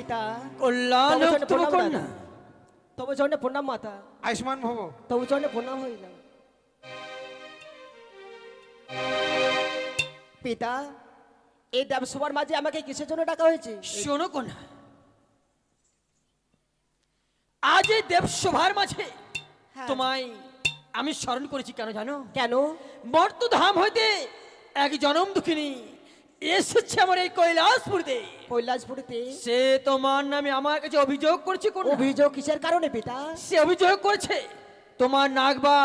Speaker 3: পিতা
Speaker 1: কল্যাণ
Speaker 3: তবে
Speaker 1: হোক তব
Speaker 3: প্রণাম
Speaker 1: কন্যা।
Speaker 3: দাদা। তবে চরণে প্রণাম মাতা,
Speaker 4: আয়ুষ্মান ভব।
Speaker 3: তবে চরণে প্রণাম হইল। পিতা, এই দেবসভার মাঝে আমাকে কিসের জন্য ডাকা হয়েছে?
Speaker 1: শোনো কন্যা, আজ এই দেবসভার মাঝে
Speaker 3: হ্যাঁ।
Speaker 1: তোমায় আমি স্মরণ করেছি কেন জানো?
Speaker 3: কেন?
Speaker 1: মর্তধাম হইতে এক জনম দুঃখিনী এসেছে আমার এই কৈলাসপুরীতে।
Speaker 3: কৈলাসপুরীতে
Speaker 1: সে তোমার নামে আমার কাছে অভিযোগ করছে কন্যা।
Speaker 3: অভিযোগ কিসের কারণে পিতা?
Speaker 1: সে অভিযোগ করেছে তোমার নাগবা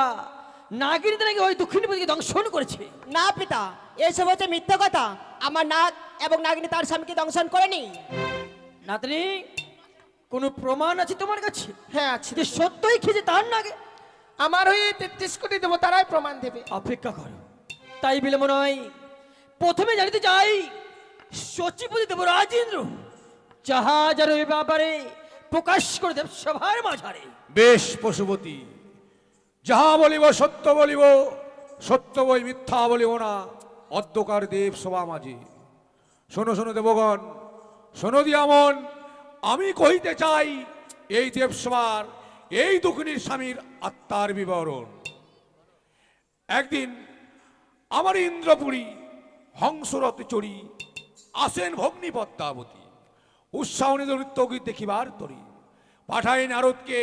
Speaker 1: নাগিনীতে নাকি ওই দুঃখিনীপতিকে দংশন করেছে।
Speaker 3: না পিতা, এসব হচ্ছে মিথ্যা কথা। আমার নাগ এবং নাগিনী তার স্বামীকে দংশন করেনি।
Speaker 1: নাতনি, কোনো প্রমাণ আছে তোমার কাছে
Speaker 3: হ্যাঁ আছে।
Speaker 1: যে সত্যই খেয়েছে তার নাগে?
Speaker 3: আমার হয়ে 33 কোটি দেবতারাই প্রমাণ দেবে।
Speaker 1: অপেক্ষা করো, তাই বিলম্ব নয়। প্রথমে জানিতে চাই সচিপতি দেব রাজেন্দ্র জাহাজের ওই ব্যাপারে প্রকাশ করে দেব সভার মাঝারে।
Speaker 5: বেশ পশুপতি, যাহা বলিব সত্য বলিব, সত্য বই মিথ্যা বলিব না অধ্যকার দেব সভা মাঝে। শোনো শোনো দেবগণ, শোনো দিয়ামন, আমি কহিতে চাই এই দেবসভার এই দুঃখিনীর স্বামীর আত্মার বিবরণ। একদিন আমার ইন্দ্রপুরী হংসরথ চড়ি আসেন ভগ্নী পদ্মাবতী, উৎসাহনিত নৃত্যগীত দেখিবার তরি। পাঠাই নারদকে,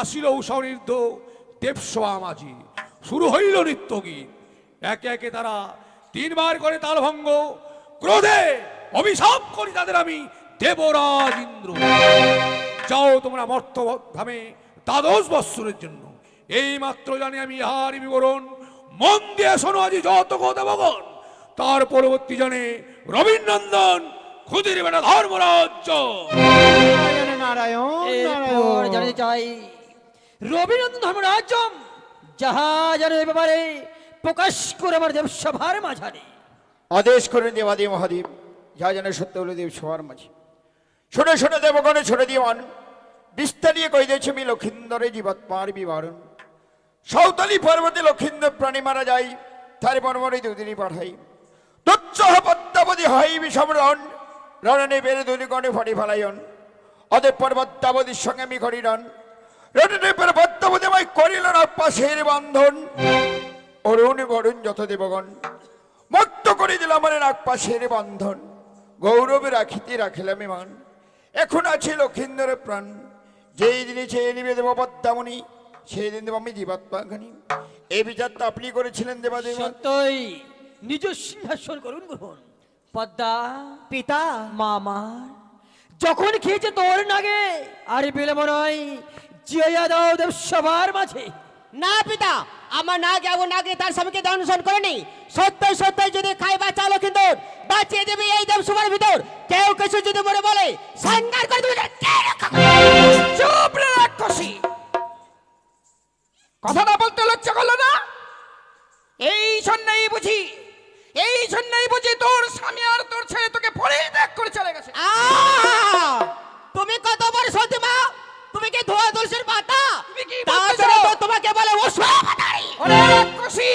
Speaker 5: আসিল উৎসাহনির্দ দেবসভা মাঝি। শুরু হইল নৃত্যগীত, একে একে তারা 3 বার করে তালভঙ্গ। ক্রোধে অভিশাপ করি তাদের আমি দেবরাজ ইন্দ্র। যাও তোমরা মর্তধামে 12 বৎসরের জন্য। এই মাত্র জানি আমি ইহার বিবরণ, মন দিয়ে শোনো আজি যত দেবগণ। তার পরবর্তী জানে রবীন্দ্রনন্দন ক্ষুদির বেটা ধর্মরাজ্য।
Speaker 4: নারায়ণ নারায়ণ
Speaker 1: এরপর
Speaker 4: নারায়ণ।
Speaker 1: জানিতে চাই রবীন্দ্রনাথ ধর্মরাজ্য জাহাজের ওই ব্যাপারে প্রকাশ করে আমার দেবসভার মাঝারে।
Speaker 7: আদেশ করেন দেবাদি মহাদেব, যা জানে সত্য হলো দেব সবার মাঝে। শুনে শুনে দেবগণে ছোড়ে দিওয়ান, বিস্তারিয়ে কই দিয়েছে আমি লক্ষিন্দরে জীবাত্মার বিবরণ। সাঁওতালি পর্বতে লক্ষিন্দর প্রাণী মারা যায়, তার মর্মরে দুদিনই পাঠাই। দুচ্ছহ পদ্মাবতী হয় বিষমরণ, রণনে বেড়ে দুর্গণে ফটি ফেলাইন। অদেব পর্বতাবতীর সঙ্গে আমি করি রণ, রণনে পেরে পদ্মাবতী আমায় করিল না পাশের বন্ধন। অরুণ বরুণ যত দেবগণ মুক্ত করে দিল আমার নাক পাশের বন্ধন। গৌরবে রাখিতে রাখিলাম মান, এখন আছে লক্ষিন্দরের প্রাণ। যেই দিনে চেয়ে নিবে দেব পদ্মামণি, সেই দিন দেব আমি জীবাত্মাখানি। এই বিচারটা আপনি করেছিলেন দেবাদেব।
Speaker 1: সত্যই নিজ সিংহাসন করুন গ্রহণ। পদ্মা
Speaker 3: পিতা,
Speaker 1: মামা যখন খেয়েছে তোর নাগে, আর বিলম্ব নয়, জিয়া দাও দেবসভার মাঝে।
Speaker 3: না পিতা, আমার নাগ এবং নাগিনী তার স্বামীকে দংশন করেনি। সত্যই সত্যই যদি খাইবা চালো কিন্তু বাঁচিয়ে দেবে এই দেবসভার ভিতর। কেউ কিছু যদি মনে বলে সংহার করে দেবে।
Speaker 6: চুপ রে রাক্ষসী, কথাটা বলতে লজ্জা করলো না? এই জন্যই বুঝি, এই জন্যই বুঝি তোর স্বামী আর তোর ছেলে তোকে পরে ত্যাগ করে চলে গেছে।
Speaker 3: তুমি কত বড় সতী মা, তুমি কি ধোয়া তুলসীর পাতা?
Speaker 6: তুমি কি
Speaker 3: তাছাড়া
Speaker 6: বলতেছো?
Speaker 3: তো তোমাকে বলে অসুর পাতারি।
Speaker 6: ওরে রাক্ষসী,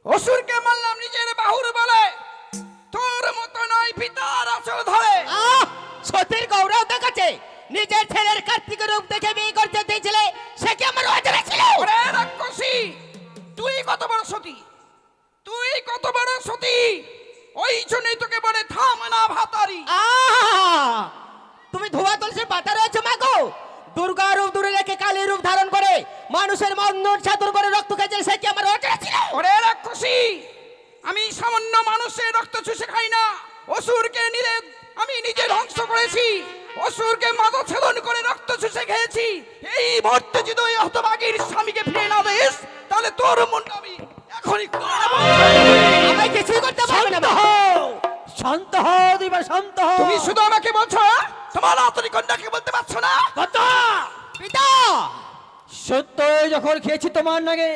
Speaker 6: অসুরকে মারলাম নিজের বাহুর বলে, তোর মতো নয় পিতার আঁচল ধরে।
Speaker 3: সতীর গৌরব দেখাচ্ছে, নিজের ছেলের কার্তিকের রূপ দেখে বিয়ে করতে দিয়েছিলে, সে কি আমার অজানা ছিল?
Speaker 6: ওরে রাক্ষসী, তুই কত বড় সতী, তুই কত বড় সতী, ওই জন্যই তোকে বলে থাম না ভাতারি।
Speaker 3: তুমি ধোয়া তুলসীর পাতা রয়েছে মাগো। দুর্গা রূপ দূরে রেখে কালী রূপ ধারণ করে মানুষের মন্দন সাধন করে রক্ত খেয়েছে, সে কি আমার অজানা ছিল?
Speaker 6: ওরে রাক্ষসী, আমি সামান্য মানুষের রক্ত চুষে খাই না। অসুরকে আমি নিজে ধ্বংস করেছি, অসুরকে মাথা ছেদন করে রক্ত চুষে খেয়েছি। এই মুহূর্তে যদি ওই হতভাগীর স্বামীকে ফিরে না দিস, তাহলে তোর মনটা আমি এখনই করে নেব।
Speaker 3: আমায় কিছুই করতে পারবে না।
Speaker 1: শান্ত হও, শান্ত হও দিবা, শান্ত হও।
Speaker 6: তুমি শুধু আমাকে বলছো, তোমার আতরি কন্যাকে বলতে পারছো না?
Speaker 1: কথা
Speaker 3: পিতা,
Speaker 1: সত্যই যখন খেয়েছি তোমার নাগে,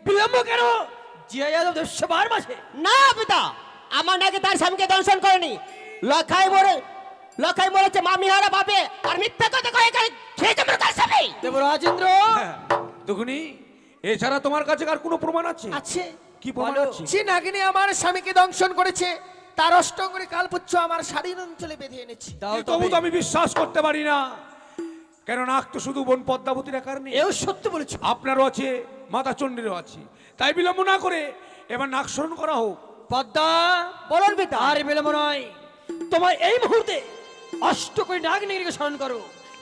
Speaker 1: বিলম্ব কেন জিয়া যাদব দেবসভার মাঝে?
Speaker 3: না পিতা, আমার নাকি তার স্বামীকে দংশন করেনি। লখাই মরেছে মামিহারা ভাবে, আর মিথ্যা কথা কয়ে খেয়েছে আমার তার স্বামী।
Speaker 1: দেবরাজেন্দ্র
Speaker 5: দুঃখিনী, এছাড়া তোমার কাছে আর কোনো প্রমাণ আছে?
Speaker 3: আছে,
Speaker 5: কি প্রমাণ
Speaker 1: বলো।
Speaker 5: আছে?
Speaker 3: যে নাগিনী আমার স্বামীকে দংশন করেছে তার অষ্টঙ্গরে কালপুচ্ছ আমার শাড়ির অঞ্চলে বেঁধে এনেছি।
Speaker 1: দাও
Speaker 5: তবু
Speaker 1: তবে।
Speaker 5: তো আমি বিশ্বাস করতে পারি না, কেন নাক তো শুধু বোন পদ্মাবতীর আকার নেই,
Speaker 1: এও সত্য বলেছ।
Speaker 5: আপনারও আছে, মাতা চণ্ডীরও আছে। তাই বিলম্ব না করে এবার নাক স্মরণ করা হোক।
Speaker 1: পদ্মা
Speaker 3: বলুন পিতা।
Speaker 1: আর বিলম্ব নয়, তোমার এই মুহূর্তে অষ্টকোটি নাগিনীকে স্মরণ করো,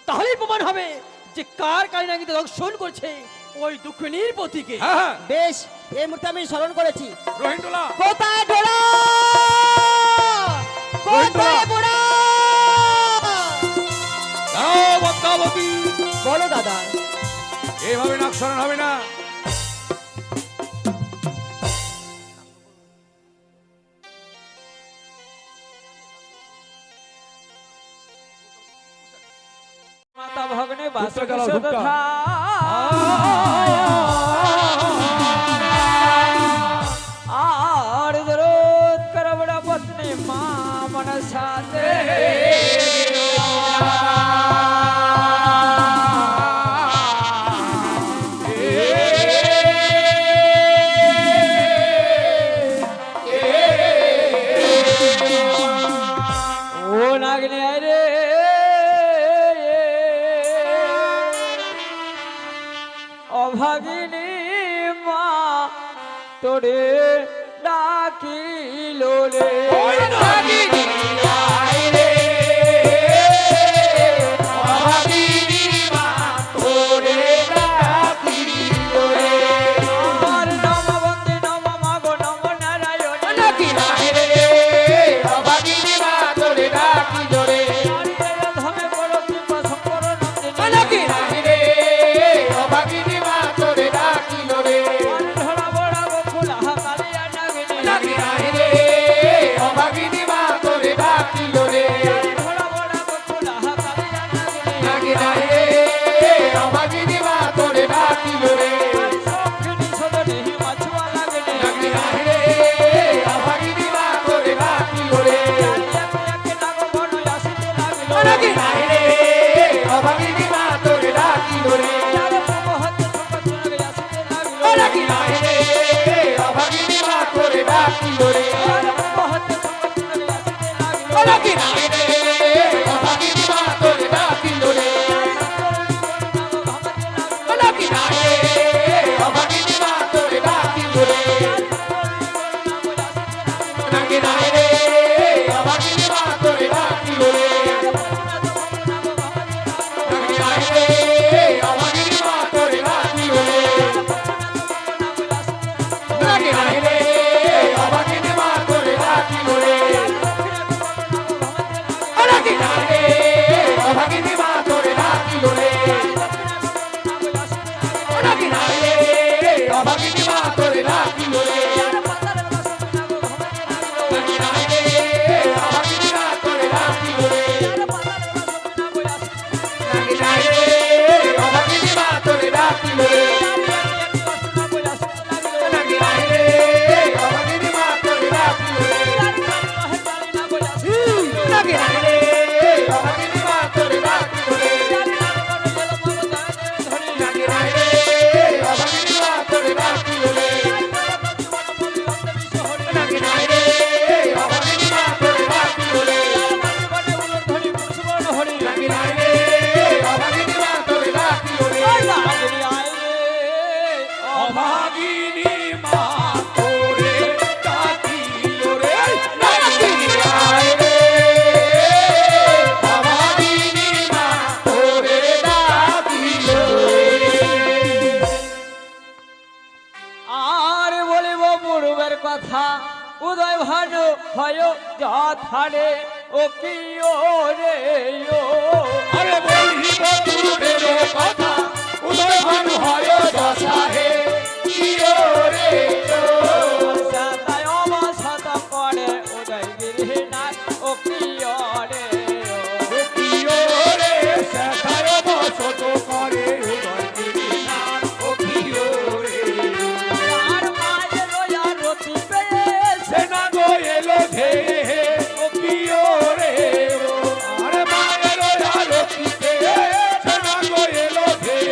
Speaker 1: তাহলেই প্রমাণ হবে যে কার কালী নাগিনীকে দর্শন করছে ওই দুঃখিনীর পতিকে।
Speaker 5: হ্যাঁ হ্যাঁ,
Speaker 3: বেশ, এই মুহূর্তে আমি স্মরণ করেছি।
Speaker 5: রোহিণটোলা,
Speaker 3: কোথায় ডোলা?
Speaker 5: রোহিণটোলা,
Speaker 3: কোথায় বুড়া?
Speaker 5: দাঁড়াও পদ্মাবতী,
Speaker 3: বলো দাদা।
Speaker 5: এইভাবে নাক স্মরণ হবে না।
Speaker 6: মাতা ভগ্নে
Speaker 5: ধূপটা জ্বালাও, ধূপটা।
Speaker 6: আর দরদ করবড়া পত্নী মা মনসাতে ও নাগনে রে অভাগিনী মা তোরে ডাকিল রে অভাগিনী আয় রে অভাগিনী মা তোরে ডাকিল রে আমার নম বন্দে নম মাগো নম নারায়ণ ডাকিল রে অভাগিনী মা তোরে ডাকিল রে ধমে বড় কৃপা শঙ্কর নন্দিনী ডাকিল রে অভাগিনী মা তোরে ডাকিল রে ধরা বড়া গোকুল হাকালিয়া নাগিনী ডাকিল রে অভাগিনী মা তোরে ডাকিল রে ধরা বড়া গোকুল হাকালিয়া নাগিনী ডাকিল রে অভাগিনী মা তোরে ডাকিল রে সখিনী সদনে মাছুয়া নাগিনী ডাকিল রে অভাগিনী মা তোরে ডাকিল রে একে নাগ বন আসিতে লাগিল ডাকিল রে অভাগিনী মা তোরে ডাকিল রে ডাকিল রে অভাগিনী মা তোরে ডাকিল রে ডাকিল রে অভাগিনী মা তোরে ডাকিল রে ডাকিল রে অভাগিনী মা তোরে ডাকিল রে ডাকিল রে অভাগিনী মা তোরে ডাকিল রে ডাকিল রে অভাগিনী মা তোরে ডাকিল রে ডাকিল রে অভাগিনী মা তোরে ডাকিল রে ডাকিল রে অভাগিনী মা তোরে ডাকিল রে ডাকিল রে অভাগিনী মা তোরে ডাকিল রে ডাকিল রে অভাগিনী মা তোরে ডাকিল রে ডাকিল রে অভাগিনী মা তোরে ডাকিল রে ডাকিল রে অভাগিনী মা তোরে ডাকিল রে ডাকিল রে অভাগিনী মা তোরে ডাকিল রে ডাকিল রে অভাগিনী মা তোরে ডাকিল রে ডাকিল রে অভাগিনী মা তোরে ডাকিল রে ডাকিল রে অভাগিনী মা তোরে ডাকিল রে
Speaker 5: অভাগিনী মা তোরে ডাকিল রে।
Speaker 7: অভাগিনী মা তোরে ডাকিল রে।
Speaker 6: আর বলিব পূর্বের কথা উদয় ভানু হয় যথারে ও কি ও রে ও
Speaker 5: আরে বলিব পূর্বের কথা, উদয় ভানু হয় দশা হে, কি ও রে ও।
Speaker 6: সদায় অবসত করে উদয় গিরি নাই ও কি ও রে ও
Speaker 5: কি ও রে, সেথায় বসত করে উদয়গিরিনাথ, ও কি ও রে।
Speaker 6: আর মাঝে রয়া রতি পেয়েছে
Speaker 5: সে না গো এলো ধেয়ে হে, ও কি ও রে ও। আরে মায়ের আরতিতে, সে না গো এলো ধেয়ে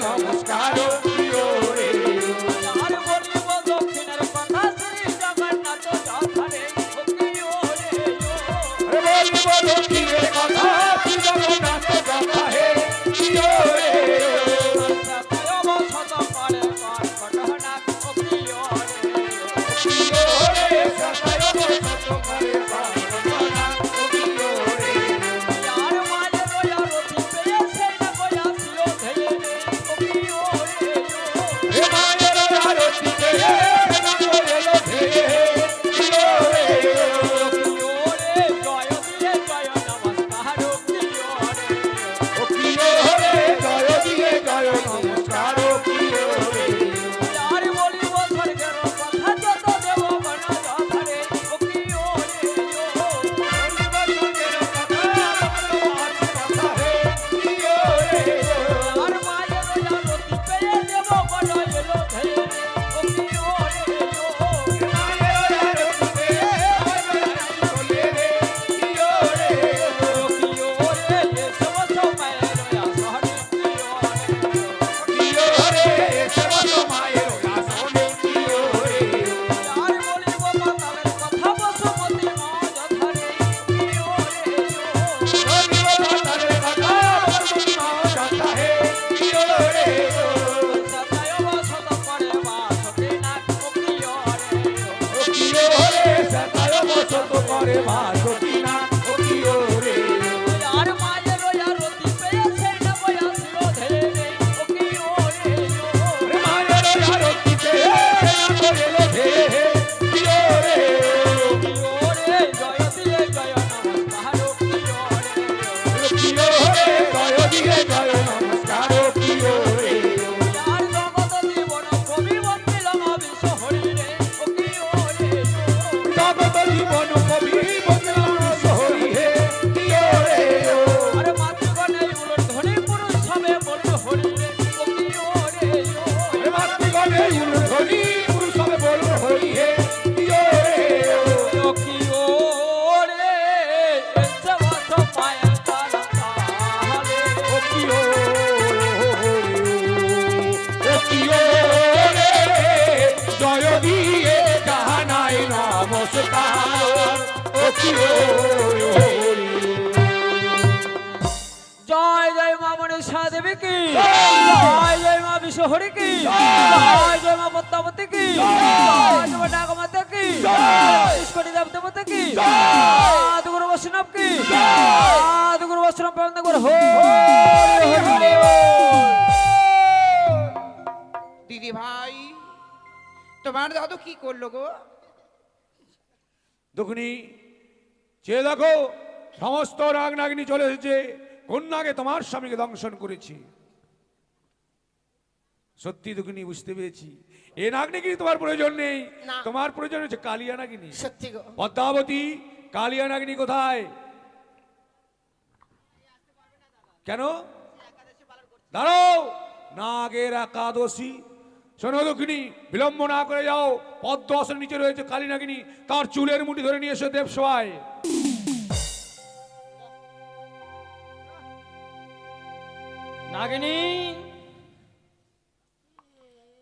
Speaker 5: নমস্কার প্রিয় রে
Speaker 1: আর বলিব দক্ষিণের কথা শ্রী জগন্নাথ যথারে প্রিয় রে
Speaker 5: আরে বলিব দক্ষিণের কথা শ্রী জগন্নাথ যথা হে প্রিয় রে
Speaker 1: জয় জয় মা মনসা দেবী কি জয় জয় মা বিশ্বহরি কি জয় জয় মা পদ্মাবতী কি জয় জয় মা নাগমাতা কি জয় ইস্কটি দেবতা কি জয় গুরু বৈষ্ণব কি জয় গুরু বৈষ্ণব বন্দনা কর হো
Speaker 6: দিদি ভাই তোমার দাদু কি করলো গো?
Speaker 5: দুখনি চেয়ে দেখো সমস্ত রাগ নাগিনী চলে এসেছে কন্যাকে তোমার স্বামীকে দংশন করেছি। সত্যি দুখনি বুঝতে পেরেছি এ নাগিনী তোমার প্রয়োজন নেই,
Speaker 3: না।
Speaker 5: তোমার প্রয়োজন হচ্ছে কালিয়া নাগিনী।
Speaker 3: সত্যি গো
Speaker 5: পদ্মাবতী কালিয়া নাগিনী কোথায়? কেন দাঁড়াও, নাগের একাদশী। শোনো দুঃখিনী, বিলম্ব না করে যাও, পদ্ম আসনের নিচে রয়েছে কালী নাগিনী, তার চুলের মুঠি ধরে নিয়ে এসো দেব সভায়।
Speaker 1: নাগিনী,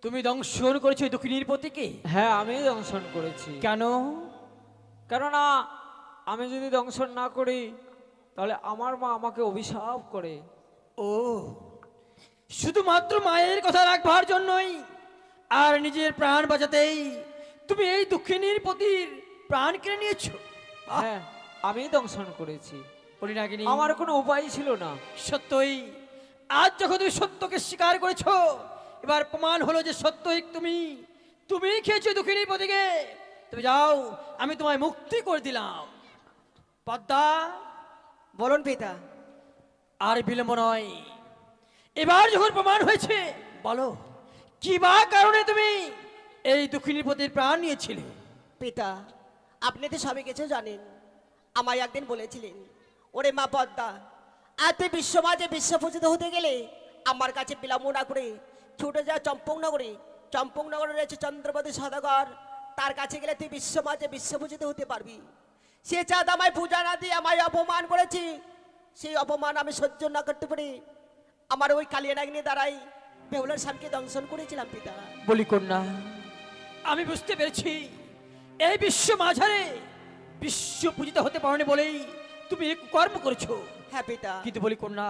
Speaker 1: তুমি দংশন করেছো দুঃখিনীর পতিকে?
Speaker 8: হ্যাঁ, আমি দংশন করেছি।
Speaker 1: কেন?
Speaker 8: কেননা আমি যদি দংশন না করি তাহলে আমার মা আমাকে অভিশাপ করে।
Speaker 1: ও, শুধুমাত্র মায়ের কথা রাখবার জন্যই আর নিজের প্রাণ বাঁচাতেই তুমি এই দুঃখিনীর পতির প্রাণ কেড়ে নিয়েছো?
Speaker 8: হ্যাঁ, আমি দংশন করেছি।
Speaker 1: বলি নাগিনী,
Speaker 8: আমার কোনো উপায় ছিল না।
Speaker 1: সত্যই আজ যখন তুমি সত্যকে স্বীকার করেছো, এবার প্রমাণ হলো যে সত্যই তুমি খেয়েছো দুঃখিনীর পতিকে। তুমি যাও, আমি তোমায় মুক্তি করে দিলাম। পদ্মা,
Speaker 3: বলুন পিতা।
Speaker 1: আর বিলম্ব নয়, এবার যখন প্রমাণ হয়েছে বলো কি বা কারণে তুমি এই দুঃখিনীর পতির প্রাণ নিয়েছিলে?
Speaker 3: পিতা, আপনি তো সবই কিছু জানেন। আমায় একদিন বলেছিলেন, ওরে মা পদ্মা, আর তুই বিশ্বমাঝে বিশ্বপূজিত হতে গেলে আমার কাছে বিলম্ব না করে ছুটে যা চম্পকনগরে। চম্পকনগরে রয়েছে চন্দ্রপতি সদাগর, তার কাছে গেলে তুই বিশ্বমাঝে বিশ্বপূজিত হতে পারবি। সে চাঁদ আমায় পূজা না দিয়ে আমায় অপমান করেছে, সেই অপমান আমি সহ্য না করতে পারি আমার ওই কালিয়া নাগিনী দ্বারাই বেহুলার স্বামীকে দংশন করেছিলাম পিতা।
Speaker 1: বলি কন্যা, আমি বুঝতে পেরেছি এই বিশ্ব মাঝারে বিশ্ব পূজিত হতে পারেনি বলেই তুমি এক কর্ম করেছো।
Speaker 3: হ্যাঁ পিতা।
Speaker 1: কিন্তু বলি কন্যা,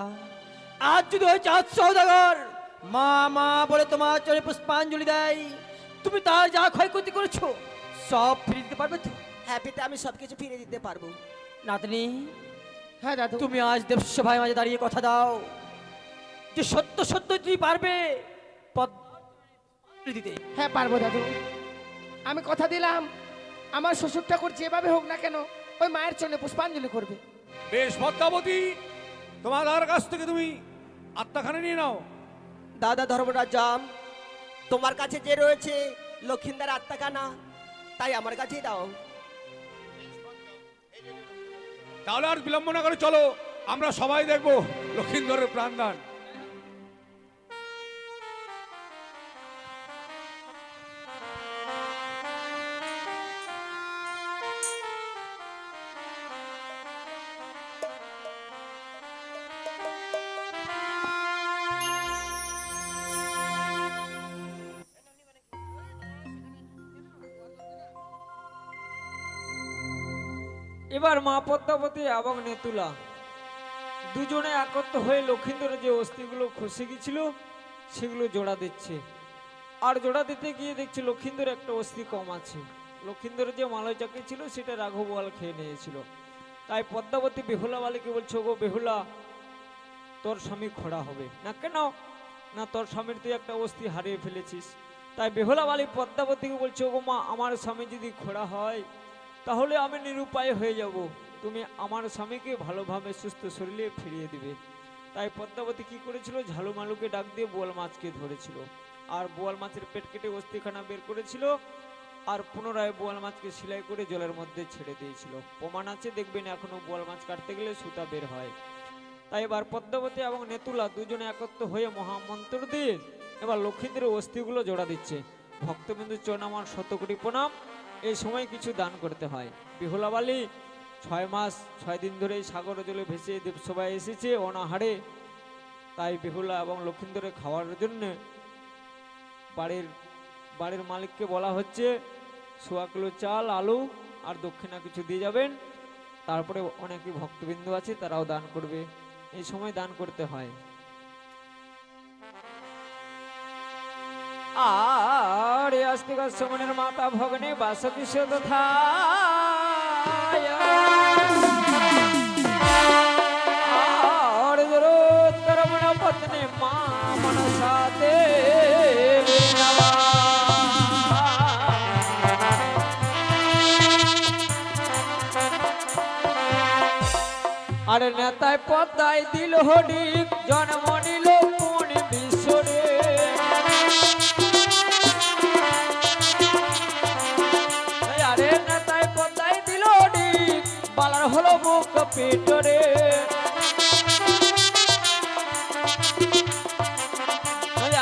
Speaker 1: আজ যদি ওই চাঁদ সওদাগর মা মা বলে তোমার চরণে পুষ্পাঞ্জলি দেয়, তুমি তার যা ক্ষয়ক্ষতি করেছো সব ফিরে দিতে পারবে তো?
Speaker 3: হ্যাঁ পিতা, আমি সবকিছু ফিরে দিতে পারবো।
Speaker 1: নাতনি,
Speaker 3: হ্যাঁ দাদু।
Speaker 1: তুমি আজ দেবসভায় মাঝে দাঁড়িয়ে কথা দাও যে সত্য সত্য তুমি পারবে পদ দিতে।
Speaker 3: হ্যাঁ পারবো দাদু, আমি কথা দিলাম আমার শ্বশুর ঠাকুর যেভাবে হোক না কেন ওই মায়ের চরণে পুষ্পাঞ্জলি করবে।
Speaker 5: বেশ পদ্মাবতী, তোমার দাদার কাছ থেকে তুমি আত্মাখানে নিয়ে নাও।
Speaker 3: দাদা ধর্মরাজাম, তোমার কাছে যে রয়েছে লক্ষিন্দার আত্মাখানা, তাই আমার কাছেই দাও।
Speaker 5: তাহলে আর বিলম্ব না করে চলো, আমরা সবাই দেখবো লক্ষিন্দরের প্রাণদান।
Speaker 8: এবার মা পদ্মাবতী এবং নেতুলা দুজনে একত্র হয়ে লক্ষিন্দরের যে অস্থিগুলো খসে গেছিল সেগুলো জোড়া দিচ্ছে। আর জোড়া দিতে গিয়ে দেখছে লক্ষিন্দর একটা অস্থি কম আছে। লক্ষিন্দরের যে মালয় চাকরি ছিল সেটা রাঘবওয়াল খেয়ে নিয়েছিল। তাই পদ্মাবতী বেহুলা বালিকে বলছে, ওগো বেহুলা, তোর স্বামী খোড়া হবে না কেন? না, তোর স্বামীর তুই একটা অস্থি হারিয়ে ফেলেছিস। তাই বেহুলা বালি পদ্মাবতীকে বলছে, ওগো মা, আমার স্বামী যদি খোড়া হয় তাহলে আমি নিরুপায় হয়ে যাব, তুমি আমার স্বামীকে ভালোভাবে সুস্থ শরীরে ফিরিয়ে দিবে। তাই পদ্মাবতী কি করেছিল, ঝালুমালুকে ডাক দিয়ে বোয়াল মাছকে ধরেছিল আর বোয়াল মাছের পেট কেটে অস্থিখানা বের করেছিল আর পুনরায় বোয়াল মাছকে সেলাই করে জলের মধ্যে ছেড়ে দিয়েছিল। প্রমাণ আছে, দেখবেন এখনো বোয়াল মাছ কাটতে গেলে সুতা বের হয়। তাই এবার পদ্মাবতী এবং নেতুলা দুজনে একত্র হয়ে মহামন্ত্র দিয়ে এবার লক্ষিন্দরের অস্থিগুলো জোড়া দিচ্ছে। ভক্তবিন্দু চরণ আমার শতকোটি প্রণাম। এই সময় কিছু দান করতে হয়। বেহুলা বালি 6 মাস 6 দিন ধরে সাগর জলে ভেসে দেবসভায় এসেছে অনাহারে। তাই বেহুলা এবং লক্ষিন্দরে খাওয়ার জন্য বাড়ির মালিককে বলা হচ্ছে 1.25 কিলো চাল, আলু আর দক্ষিণা কিছু দিয়ে যাবেন। তারপরে অনেকে ভক্তবিন্দু আছে তারাও দান করবে। এই সময় দান করতে হয়। আর আস্তিক সমনের মাতা ভগ্নে বাসকি তথা আর রমণ পত্নী মা মনসাতে আর নেতায় পদ্মায় দিল হরি জন্ম নিল কোন বিশ্বরে। আরে নেতায় পদ্মায় দিল হরি বালার হলো মুখ পেটরে।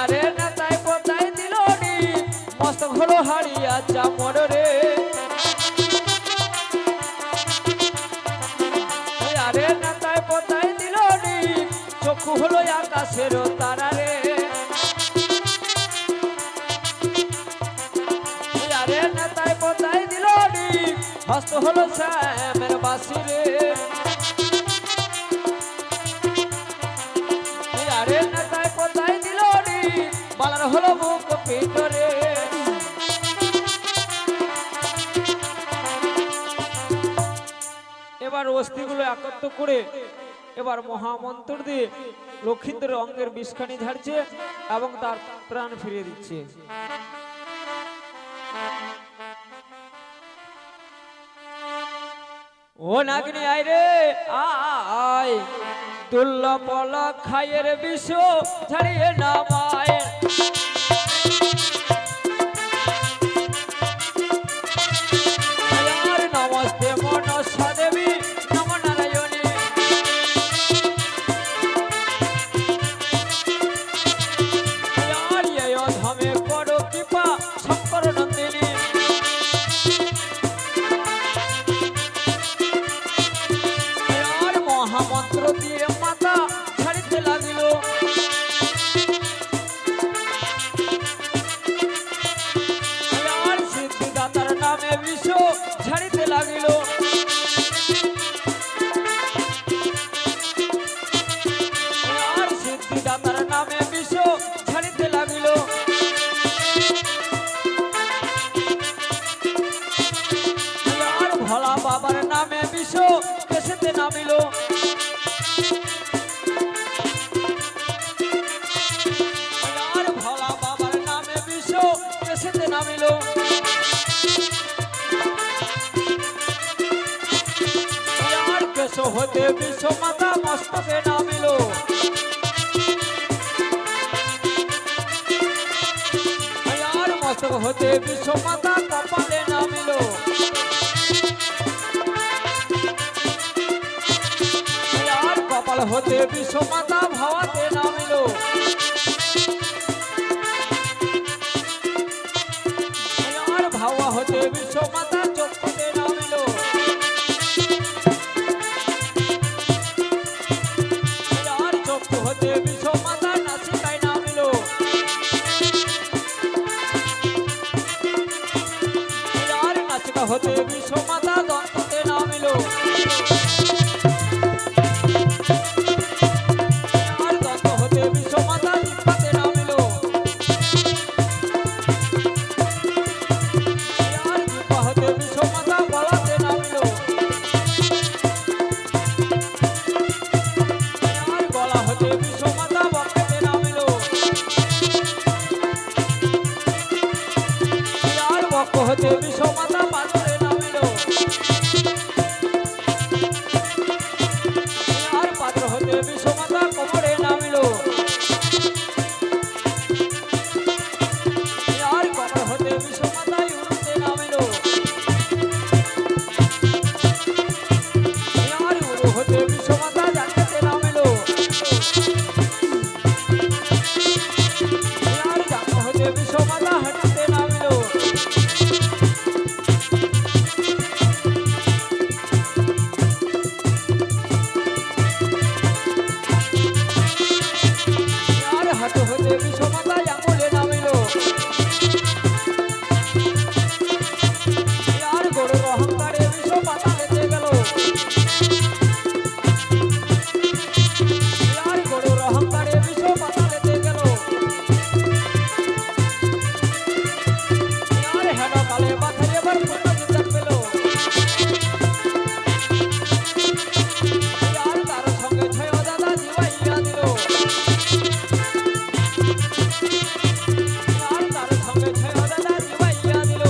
Speaker 8: আরে নেতায় পদ্মায় দিল হরি মস্তক হলো হারিয়া চামড়ে। আরে নেতায় পদ্মায় দিল হরি চক্ষু হলো আকাশের তারারে। আরে নেতায় পদ্মায় দিল হরি হস্ত হলো শ্যামের বাসিরে। আরে নেতায় পদ্মায় দিল হরি বালার হলো মুখ পেটরে। এবার অস্থিগুলো একত্র করে এবার মহামন্ত্র দিয়ে লক্ষিন্দরের অঙ্গের বিষখানি ঝাড়ছে এবং তার প্রাণ ফিরিয়ে দিচ্ছে। ও নাগিনী আয় রে আয়, দুল্লা পলা খায়ের বিষ ঝাড়িয়ে নামায়। নমস্তে মনসা দেবী নম নারায়ণী। ধামে করো কৃপা শঙ্কর নন্দিনী। মহামন্ত্র দিয়ে মাতা ছাড়িতে লাগিল। হতে বিশ্ব মাতা মস্তকে নামিল আর মস্তক হতে বিশ্ব মাতা কপালে নামিল আর কপাল হতে বিশ্ব মাতা ভাবাতে নামিল আর ভাবা হতে বিশ্ব মাতা চক্ষুতে নামিল আর চক্ষু হতে বিশ্ব মাতা নাসিকায় নামিল আর নাসিকা হতে বিশ্ব মাতা দন্ততে নামিল আর দন্ত হতে বিশ্ব মাতা জিহ্বাতে নামিল আর জিহ্বা হতে বিশ্ব মাতা গলাতে নামিল আর গলা হতে বিশ্ব মাতা বক্ষেতে নামিল আর বক্ষ হতে বিশ্ব মাতা পাথরে নামিল আর পাত্র হতে বিশ্ব মাতা কোমরে নামিল আর কোমর হতে বিশ্ব মাতা উরুতে নামিল আর উরু হতে বিশ্ব মাতা জাঙ্গাতে নামিল আর জাঙ্গা হতে বিশ্ব মাতা হাঁটুতে নামিল আর হাঁটু হতে বিশ্ব মাতা আঙুলে নামিল আর গরুর অহংকারে বিশ্ব পাতালেতে গেল আর গরুর অহংকারে বিশ্ব পাতালেতে গেল আর হেন কালে মাথায় এবার পূর্ণ বিদ্যান পেল আর তার সঙ্গে ছয় দাদা জিবাইয়া দিল আর তার সঙ্গে ছয় দাদা জিবাইয়া দিল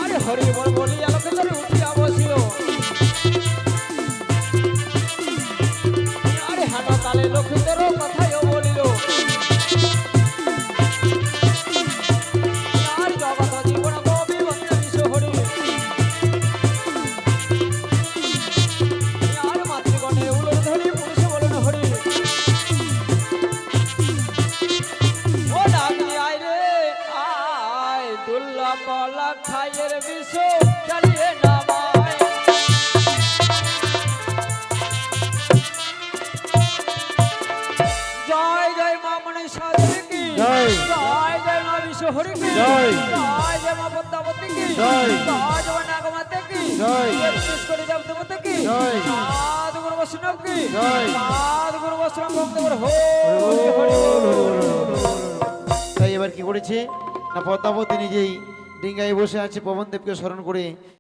Speaker 8: আর হরি বল বলি আলোকে ধরে উঠিয়া বসিল আর হাঁটা কালে লক্ষ্মীদেরও কথাও বলিল আর জগত জীবন কবি বন্ধ বিশ্ব হরি আর মাতৃগণে উলর ধরি পুরুষ বলেন হরি ও ডাকি আয় রে আয় দুল্লা পলা খাইয়ের বিশ্ব চালিয়ে নামায় জয় জয় মা মনীষা দেবী কি
Speaker 4: জয়।
Speaker 8: জয় জয় মা বিশ্ব হরি কি
Speaker 4: জয়।
Speaker 8: জয় জয় মা পদ্মাবতী কি
Speaker 4: জয়।
Speaker 8: জয় জয় মা নাগমাতা কি
Speaker 4: জয়।
Speaker 8: বিশেষ করে দেবদেবতা কি
Speaker 4: জয়।
Speaker 8: সাধু গুরু বৈষ্ণব কি
Speaker 4: জয়।
Speaker 8: সাধু গুরু বৈষ্ণব ভক্তগণ হরি হরি
Speaker 4: তাই এবার কি করেছে না পদ্মাবতী নিজেই ডিঙ্গায় বসে আছে পবনদেবকে স্মরণ করে